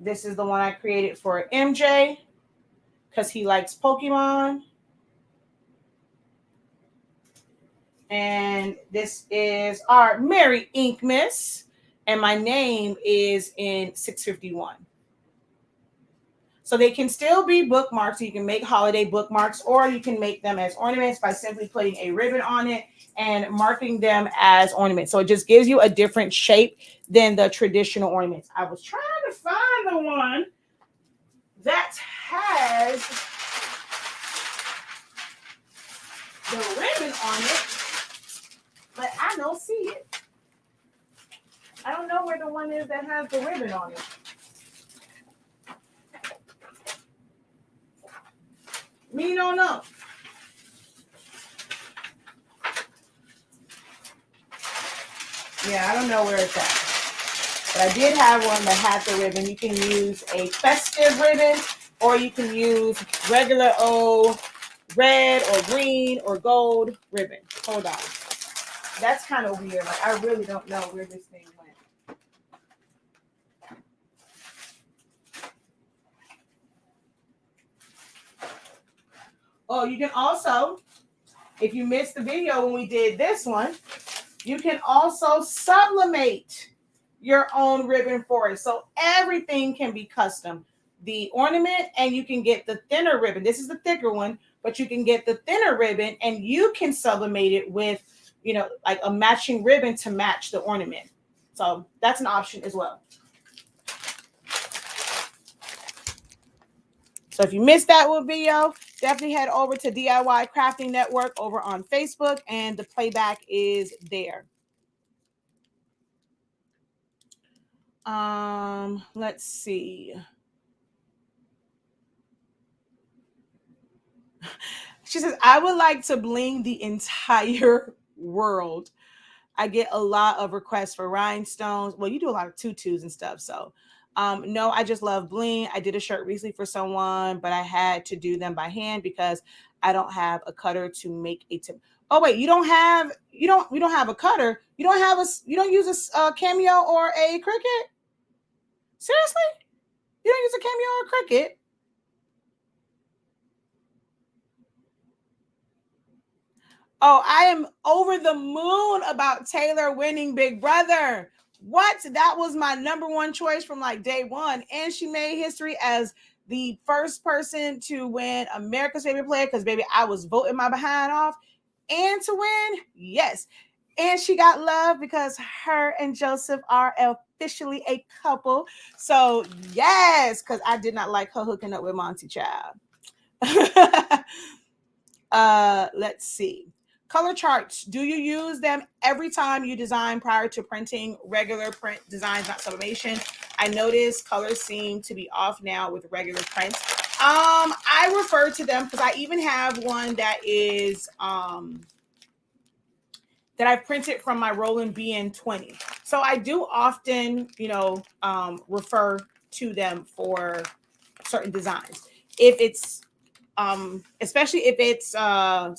This is the one I created for MJ because he likes Pokemon. And this is our Merry Inkmas. And my name is in 651. So they can still be bookmarks. So you can make holiday bookmarks, or you can make them as ornaments by simply putting a ribbon on it and marking them as ornaments. So it just gives you a different shape than the traditional ornaments. I was trying to find the one that has the ribbon on it, but I don't see it. I don't know where the one is that has the ribbon on it. Me don't know. Yeah, I don't know where it's at. But I did have one that had the ribbon. You can use a festive ribbon, or you can use regular old red or green or gold ribbon. Hold on. That's kind of weird. Like, I really don't know where this thing went. Oh, you can also, if you missed the video when we did this one, you can also sublimate your own ribbon for it. So everything can be custom. The ornament, and you can get the thinner ribbon. This is the thicker one, but you can get the thinner ribbon and you can sublimate it with, you know, like a matching ribbon to match the ornament. So that's an option as well. So if you missed that one video, definitely head over to DIY Crafting Network over on Facebook, and the playback is there. Let's see. She says, I would like to bling the entire world. I get a lot of requests for rhinestones. Well, you do a lot of tutus and stuff. So no, I just love bling. I did a shirt recently for someone, but I had to do them by hand because I don't have a cutter to make a tip. Oh wait, you don't have a cutter. You don't use a Cameo or a Cricut? Seriously? You don't use a Cameo or a Cricut? Oh, I am over the moon about Taylor winning Big Brother. What? That was my number one choice from like day one. And she made history as the first person to win America's Favorite Player because, baby, I was voting my behind off. And to win, yes. And she got love because her and Joseph are officially a couple. So, yes, because I did not like her hooking up with Monty Child. Let's see. Color charts. Do you use them every time you design prior to printing? Regular print designs, not sublimation. I noticed colors seem to be off now with regular prints. I refer to them because I even have one that is that I printed from my Roland BN20. So I do often, refer to them for certain designs. If it's especially if it's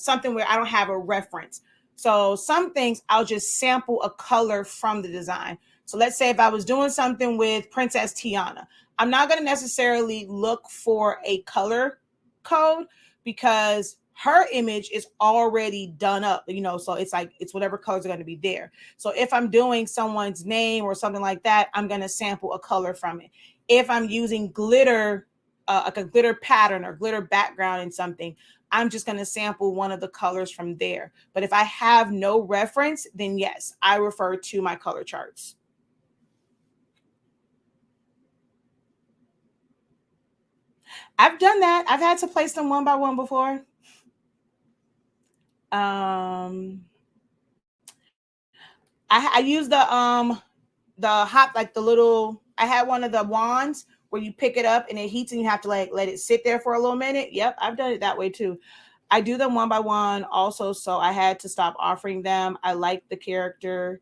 something where I don't have a reference. So some things I'll just sample a color from the design. So let's say if I was doing something with Princess Tiana, I'm not going to necessarily look for a color code because her image is already done up, so it's like it's whatever colors are going to be there. So if I'm doing someone's name or something like that, I'm going to sample a color from it. If I'm using glitter, like a glitter pattern or glitter background in something, I'm just going to sample one of the colors from there. But if I have no reference, then yes, I refer to my color charts. I've done that. I've had to place them one by one before. I use the hot, like the little, I had one of the wands where you pick it up and it heats and you have to like let it sit there for a little minute. Yep, I've done it that way too. I do them one by one also, so I had to stop offering them. I like the character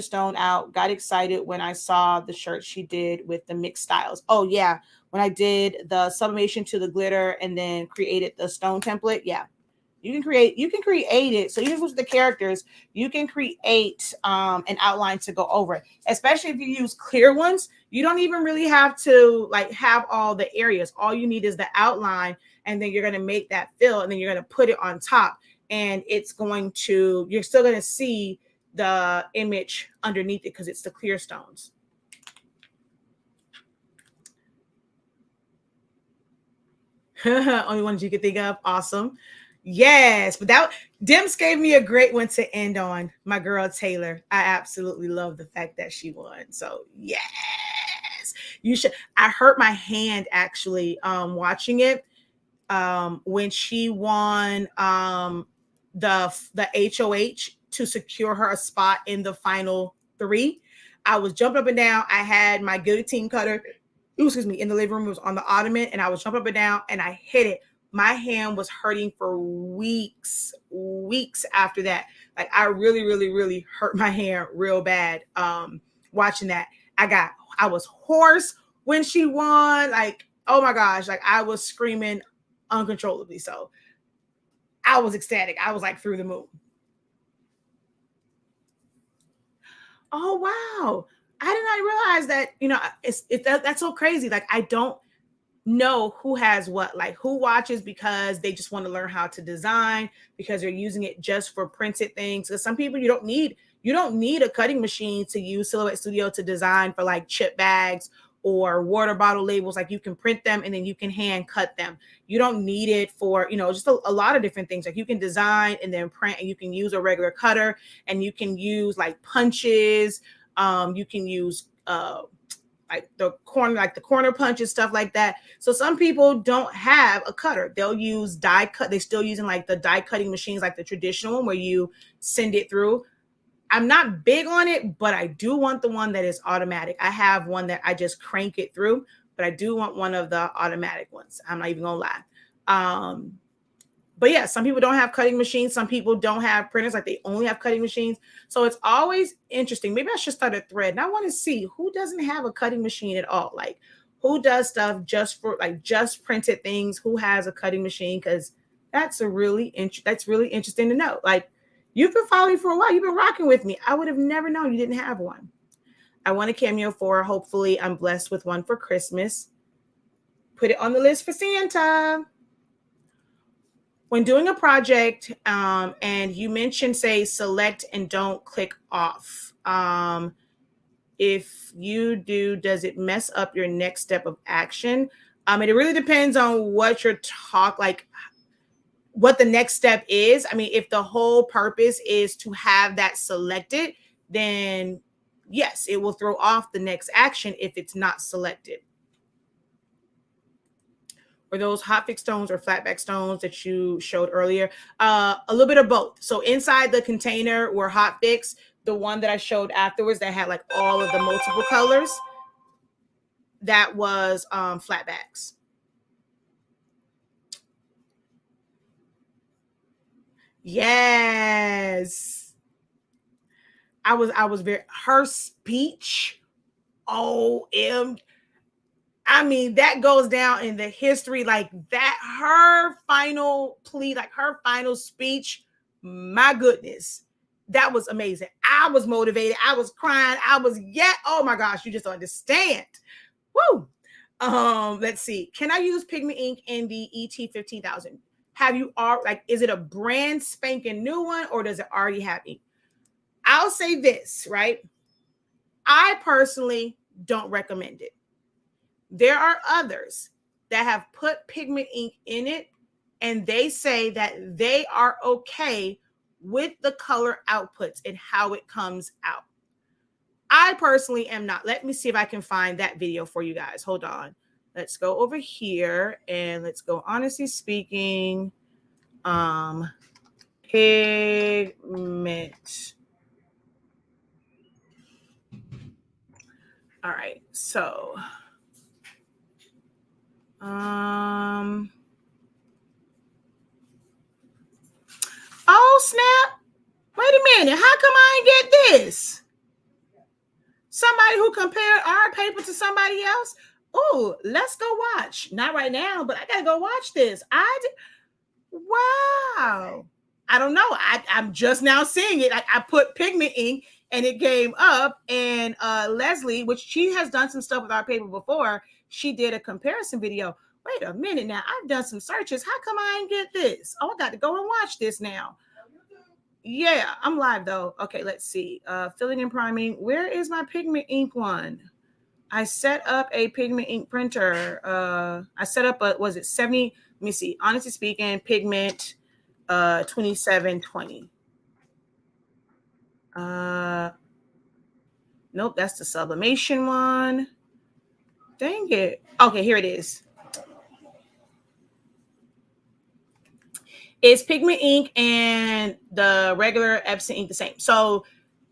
Stone out. Got excited when I saw the shirt she did with the mixed styles. Oh yeah, when I did the sublimation to the glitter and then created the stone template. Yeah, you can create it. So even with the characters, you can create an outline to go over it. Especially if you use clear ones, you don't even really have to like have all the areas. All you need is the outline, and then you're going to make that fill, and then you're going to put it on top, and you're still going to see the image underneath it because it's the clear stones. Only ones you could think of. Awesome. Yes, but Dims gave me a great one to end on. My girl Taylor. I absolutely love the fact that she won. So yes, you should. I hurt my hand actually watching it when she won the HOH to secure her a spot in the final three. I was jumping up and down. I had my guillotine cutter, in the living room. It was on the ottoman, and I was jumping up and down, and I hit it. My hand was hurting for weeks after that. Like I really, really, really hurt my hand real bad watching that. I was hoarse when she won. Like, oh my gosh, like I was screaming uncontrollably. So I was ecstatic. I was like through the moon. Oh wow. I did not realize that, that's so crazy. Like I don't know who has what, like who watches because they just want to learn how to design, because they're using it just for printed things. Because some people, you don't need a cutting machine to use Silhouette Studio to design for like chip bags or water bottle labels. Like you can print them and then you can hand cut them. You don't need it for, just a lot of different things. Like you can design and then print, and you can use a regular cutter, and you can use like punches. You can use like the corner punches, stuff like that. So some people don't have a cutter. They'll use die cut. They're still using like the die cutting machines, like the traditional one where you send it through. I'm not big on it, but I do want the one that is automatic. I have one that I just crank it through, but I do want one of the automatic ones. I'm not even gonna lie. But yeah, some people don't have cutting machines. Some people don't have printers, like they only have cutting machines. So it's always interesting. Maybe I should start a thread, and I want to see who doesn't have a cutting machine at all. Like who does stuff just for like just printed things, who has a cutting machine, because That's really interesting to know. Like, you've been following me for a while. You've been rocking with me. I would have never known you didn't have one. I want a cameo for. Hopefully, I'm blessed with one for Christmas. Put it on the list for Santa. When doing a project, and you mentioned, say, select and don't click off. If you do, does it mess up your next step of action? It really depends on what you're what the next step is. I mean, if the whole purpose is to have that selected, then yes, it will throw off the next action if it's not selected. Or those hot fix stones or flatback stones that you showed earlier, a little bit of both. So inside the container were hot fix. The one that I showed afterwards that had like all of the multiple colors, that was flatbacks. Yes. I was very, her speech, OM, I mean, that goes down in the history, like that, her final plea, like her final speech, my goodness, that was amazing. I was motivated. I was crying. Oh my gosh, you just don't understand. Woo. Let's see. Can I use pigment ink in the ET 15,000? Have you is it a brand spanking new one, or does it already have ink? I'll say this, right? I personally don't recommend it. There are others that have put pigment ink in it, and they say that they are okay with the color outputs and how it comes out. I personally am not. Let me see if I can find that video for you guys. Hold on. Let's go over here and let's go, honestly speaking, pigment. All right, so oh snap, wait a minute, how come I ain't get this? Somebody who compared our paper to somebody else. Oh, let's go watch. Not right now, but I gotta go watch this. Wow. I don't know. I'm just now seeing it. I put pigment ink and it came up, and Leslie, which she has done some stuff with our paper before, she did a comparison video. Wait a minute now. I've done some searches. How come I ain't get this? Oh, I got to go and watch this now. Yeah, I'm live though. Okay, let's see. Filling and priming. Where is my pigment ink one? I set up a pigment ink printer. I set up was it 70? Let me see. Honestly speaking, pigment 2720. Nope, that's the sublimation one. Dang it. Okay, here it is. Is pigment ink and the regular Epson ink the same? So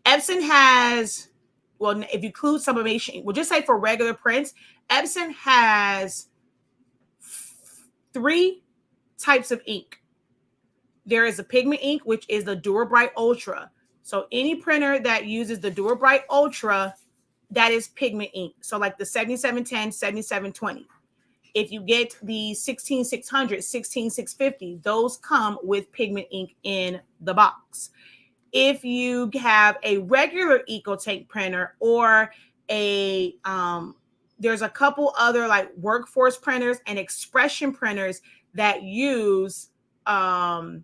Epson has, well, if you include sublimation ink, we'll just say for regular prints, Epson has 3 types of ink. There is a pigment ink, which is the Dura-Bright Ultra. So any printer that uses the Dura-Bright Ultra, that is pigment ink. So like the 7710, 7720. If you get the 16600, 16650, those come with pigment ink in the box. If you have a regular EcoTank printer or a there's a couple other like workforce printers and expression printers that use dye-based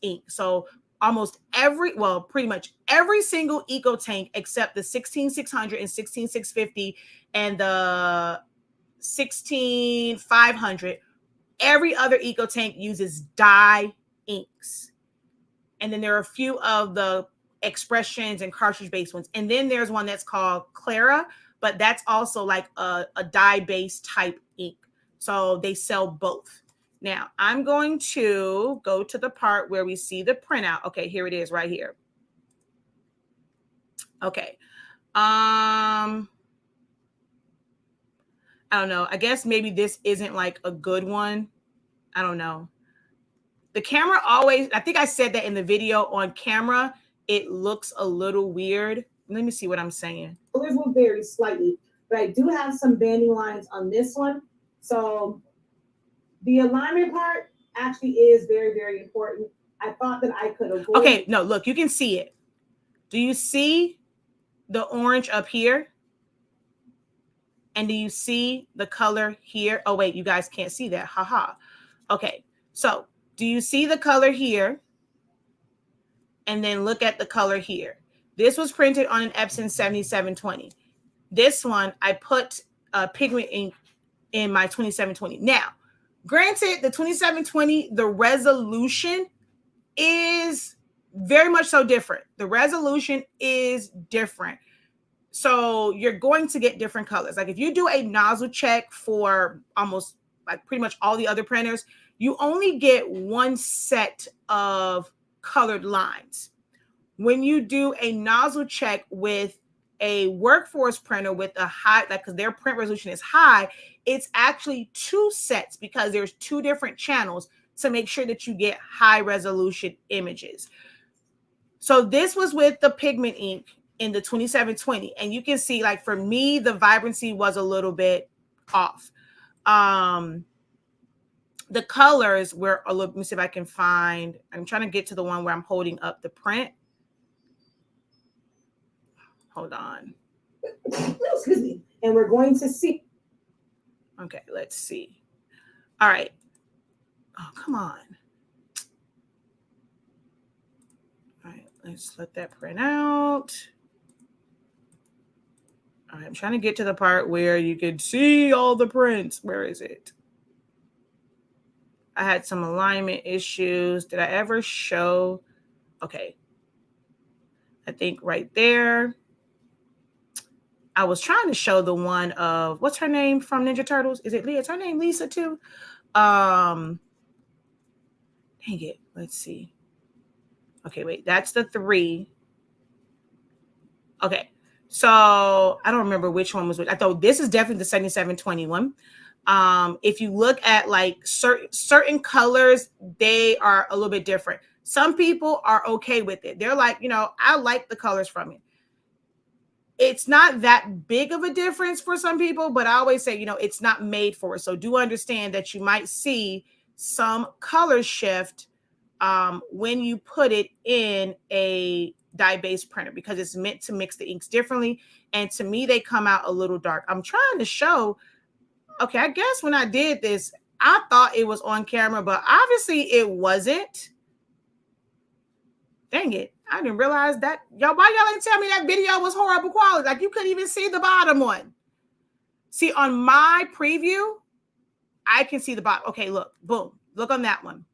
ink. So pretty much every single EcoTank except the 16600 and 16650 and the 16500, every other EcoTank uses dye inks. And then there are a few of the expressions and cartridge-based ones. And then there's one that's called Clara, but that's also like a dye-based type ink. So they sell both. Now, I'm going to go to the part where we see the printout. Okay, here it is right here. Okay. I don't know. I guess maybe this isn't like a good one. I don't know. The camera always, I think I said that in the video, on camera, it looks a little weird. Let me see what I'm saying. Colors will vary slightly, but I do have some banding lines on this one. So the alignment part, actually is very, very important. I thought that I could avoid. Okay, no, look, you can see it. Do you see the orange up here? And do you see the color here? Oh, wait, you guys can't see that. Haha. Okay, so do you see the color here? And then look at the color here. This was printed on an Epson 7720. This one, I put pigment ink in my 2720. Now, granted, the 2720, the resolution is very much so different. The resolution is different. So you're going to get different colors. Like if you do a nozzle check for almost like pretty much all the other printers, you only get one set of colored lines. When you do a nozzle check with a workforce printer with a high, like because their print resolution is high, it's actually two sets because there's two different channels to make sure that you get high resolution images. So this was with the pigment ink in the 2720. And you can see, like, for me, the vibrancy was a little bit off. The colors were a little, let me see if I can find, I'm trying to get to the one where I'm holding up the print. Hold on. Excuse me. And we're going to see. Okay, let's see. All right. Oh, come on. All right, let's let that print out. All right, I'm trying to get to the part where you can see all the prints. Where is it? I had some alignment issues. Did I ever show? Okay. I think right there. I was trying to show the one of, what's her name from Ninja Turtles? Is it Leah? Is her name Lisa too? Dang it. Let's see. Okay, wait. That's the 3. Okay. So I don't remember which one was which. I thought this is definitely the 7721. If you look at like certain colors, they are a little bit different. Some people are okay with it. They're like, I like the colors from it. It's not that big of a difference for some people, but I always say, it's not made for it. So do understand that you might see some color shift when you put it in a dye-based printer because it's meant to mix the inks differently. And to me, they come out a little dark. I'm trying to show, okay, I guess when I did this, I thought it was on camera, but obviously it wasn't. Dang it. I didn't realize that. Y'all, why y'all didn't tell me that video was horrible quality? Like you couldn't even see the bottom one. See, on my preview, I can see the bottom. Okay, look, boom. Look on that one.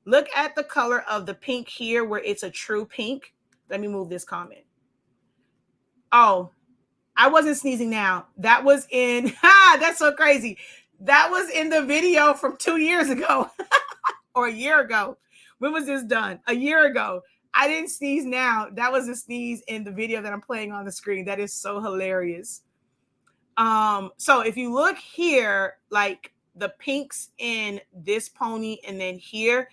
Look at the color of the pink here where it's a true pink. Let me move this comment. Oh, I wasn't sneezing now. That was in, that's so crazy. That was in the video from 2 years ago or a year ago. When was this done? A year ago. I didn't sneeze now. That was a sneeze in the video that I'm playing on the screen. That is so hilarious. So if you look here, like the pinks in this pony and then here,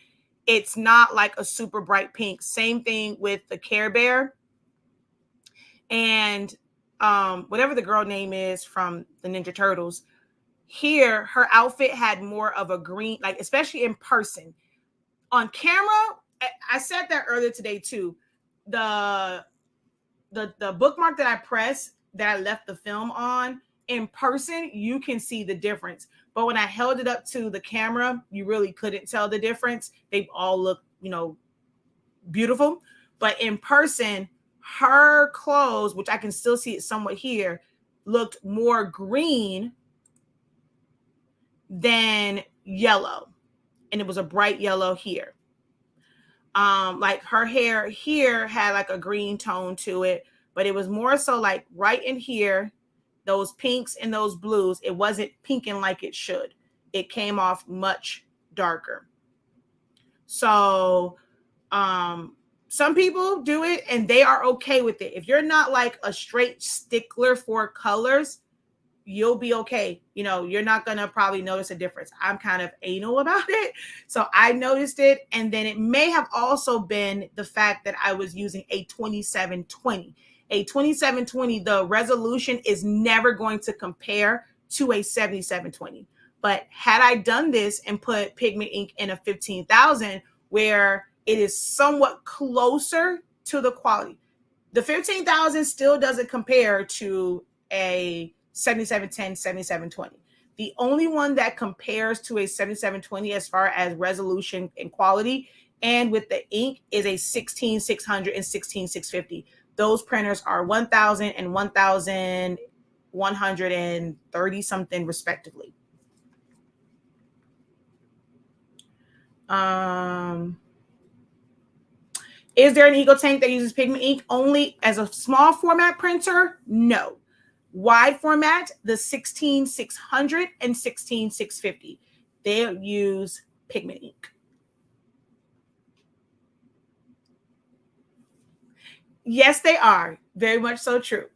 it's not like a super bright pink. Same thing with the Care Bear. And whatever the girl name is from the Ninja Turtles, here, her outfit had more of a green, like especially in person. On camera, I said that earlier today too. The bookmark that I pressed that I left the film on, in person, you can see the difference. But when I held it up to the camera, you really couldn't tell the difference. They all look, beautiful. But in person, her clothes, which I can still see it somewhat here, looked more green than yellow. And it was a bright yellow here. Like her hair here had like a green tone to it, but it was more so like right in here, those pinks and those blues, it wasn't pinking like it should. It came off much darker. So some people do it and they are okay with it. If you're not like a straight stickler for colors, you'll be okay. You're not going to probably notice a difference. I'm kind of anal about it. So I noticed it. And then it may have also been the fact that I was using a 2720. A 2720, the resolution is never going to compare to a 7720. But had I done this and put pigment ink in a 15,000 where it is somewhat closer to the quality, the 15,000 still doesn't compare to a 7710, 7720. The only one that compares to a 7720 as far as resolution and quality and with the ink is a 16600 and 16650. Those printers are 1,000 and 1,130 something respectively. Is there an EcoTank that uses pigment ink only as a small format printer? No. Wide format, the 16600 and 16650. They use pigment ink. Yes, they are. Very much so true.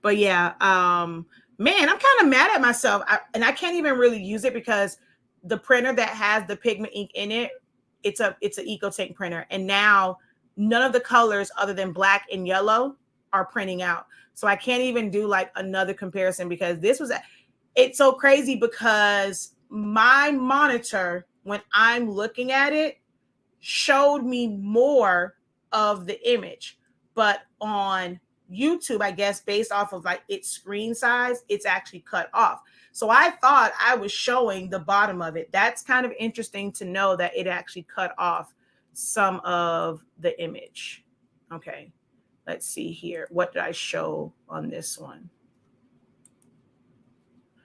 But yeah, man, I'm kind of mad at myself. And I can't even really use it because the printer that has the pigment ink in it, it's an EcoTank printer. And now none of the colors other than black and yellow are printing out. So I can't even do like another comparison because it's so crazy because my monitor, when I'm looking at it, showed me more of the image. But on YouTube, I guess, based off of like its screen size, it's actually cut off. So I thought I was showing the bottom of it. That's kind of interesting to know that it actually cut off some of the image. Okay, let's see here. What did I show on this one?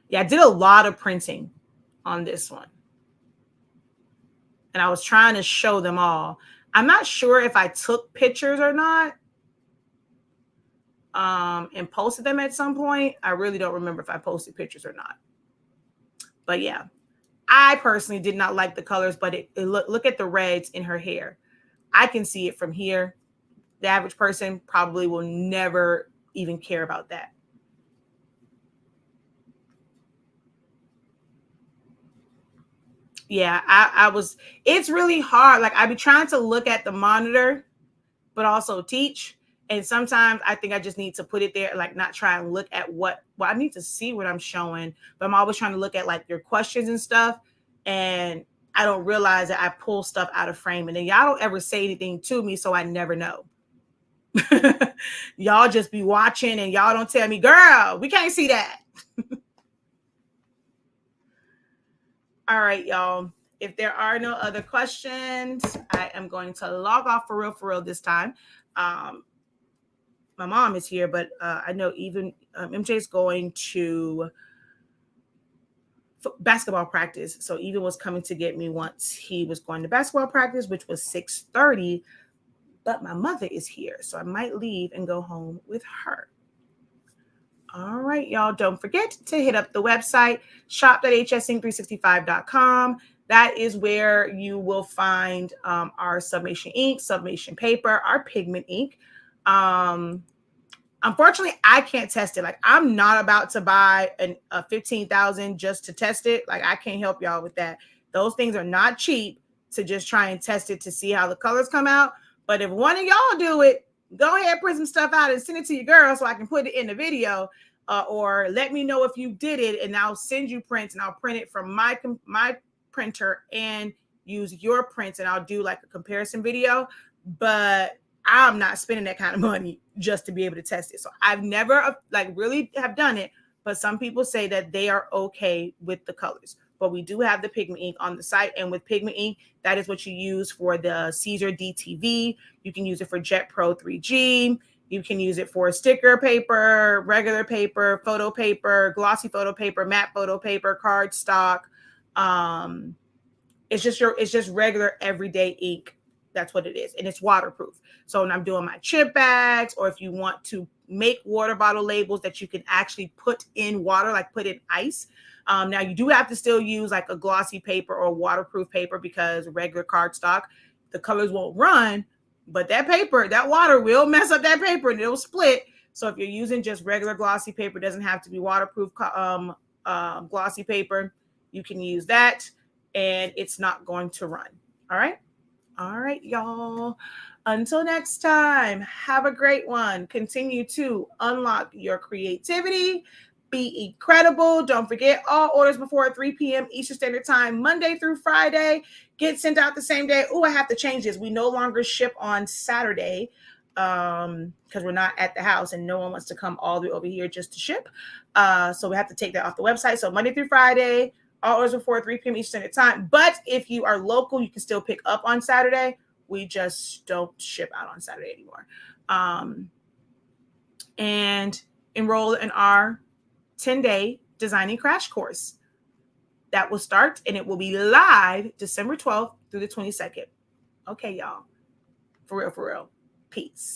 Yeah, I did a lot of printing on this one. And I was trying to show them all. I'm not sure if I took pictures or not. And posted them at some point. I really don't remember if I posted pictures or not. But yeah, I personally did not like the colors, but look at the reds in her hair. I can see it from here. The average person probably will never even care about that. Yeah, it's really hard. Like I be trying to look at the monitor, but also teach. And sometimes I think I just need to put it there, like not try and look at I need to see what I'm showing, but I'm always trying to look at like your questions and stuff. And I don't realize that I pull stuff out of frame and then y'all don't ever say anything to me. So I never know. Y'all just be watching and y'all don't tell me, girl, we can't see that. All right, y'all. If there are no other questions, I am going to log off for real this time. My mom is here, but I know even MJ is going to basketball practice. So even was coming to get me once he was going to basketball practice, which was 6:30. But my mother is here, so I might leave and go home with her. All right, y'all. Don't forget to hit up the website, shop.hsink365.com. That is where you will find our sublimation ink, sublimation paper, our pigment ink. Unfortunately, I can't test it. Like, I'm not about to buy a 15,000 just to test it. Like, I can't help y'all with that. Those things are not cheap to just try and test it to see how the colors come out. But if one of y'all do it, go ahead, print some stuff out and send it to your girl so I can put it in the video. Or let me know if you did it, and I'll send you prints, and I'll print it from my printer and use your prints, and I'll do like a comparison video. But I'm not spending that kind of money just to be able to test it. So I've never like really have done it, but some people say that they are okay with the colors. But we do have the pigment ink on the site, and with pigment ink, that is what you use for the Caesar DTV. You can use it for Jet Pro 3G. You can use it for sticker paper, regular paper, photo paper, glossy photo paper, matte photo paper, cardstock. It's just regular everyday ink. That's what it is. And it's waterproof. So when I'm doing my chip bags, or if you want to make water bottle labels that you can actually put in water, like put in ice. Now you do have to still use like a glossy paper or waterproof paper, because regular cardstock, the colors won't run, but that paper, that water will mess up that paper and it'll split. So if you're using just regular glossy paper, it doesn't have to be waterproof glossy paper. You can use that and it's not going to run. All right. right, y'all. Until next time, have a great one. Continue to unlock your creativity. Be incredible. Don't forget, all orders before 3 p.m. Eastern Standard Time, Monday through Friday, get sent out the same day. Oh, I have to change this. We no longer ship on Saturday because we're not at the house and no one wants to come all the way over here just to ship. So we have to take that off the website. So Monday through Friday, all orders before 3 p.m. Eastern Standard Time. But if you are local, you can still pick up on Saturday. We just don't ship out on Saturday anymore. And enroll in our 10-day designing crash course that will start and it will be live December 12th through the 22nd. Okay, y'all. For real, for real. Peace.